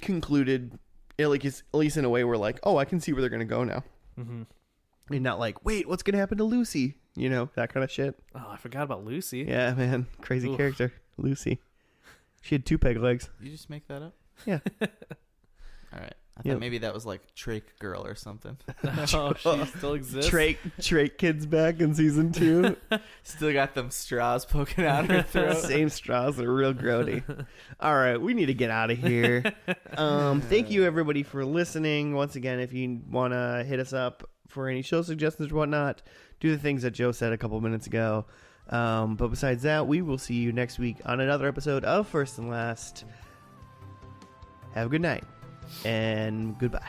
concluded, at least in a way where like, oh, I can see where they're gonna go now, Mm-hmm. and not like, wait, what's gonna happen to Lucy? You know, that kind of shit. Oh, I forgot about Lucy. Yeah, man, crazy Oof. character, Lucy. She had 2 peg legs. You just make that up? Yeah. All right. I Yep. thought maybe that was like Drake Girl or something. Oh, she still exists. Drake Kid's back in season 2. Still got them straws poking out her throat. Same straws are real grody. All right, we need to get out of here. Thank you everybody for listening. Once again, if you want to hit us up for any show suggestions or whatnot, do the things that Joe said a couple minutes ago. But besides that, we will see you next week on another episode of First and Last. Have a good night and goodbye.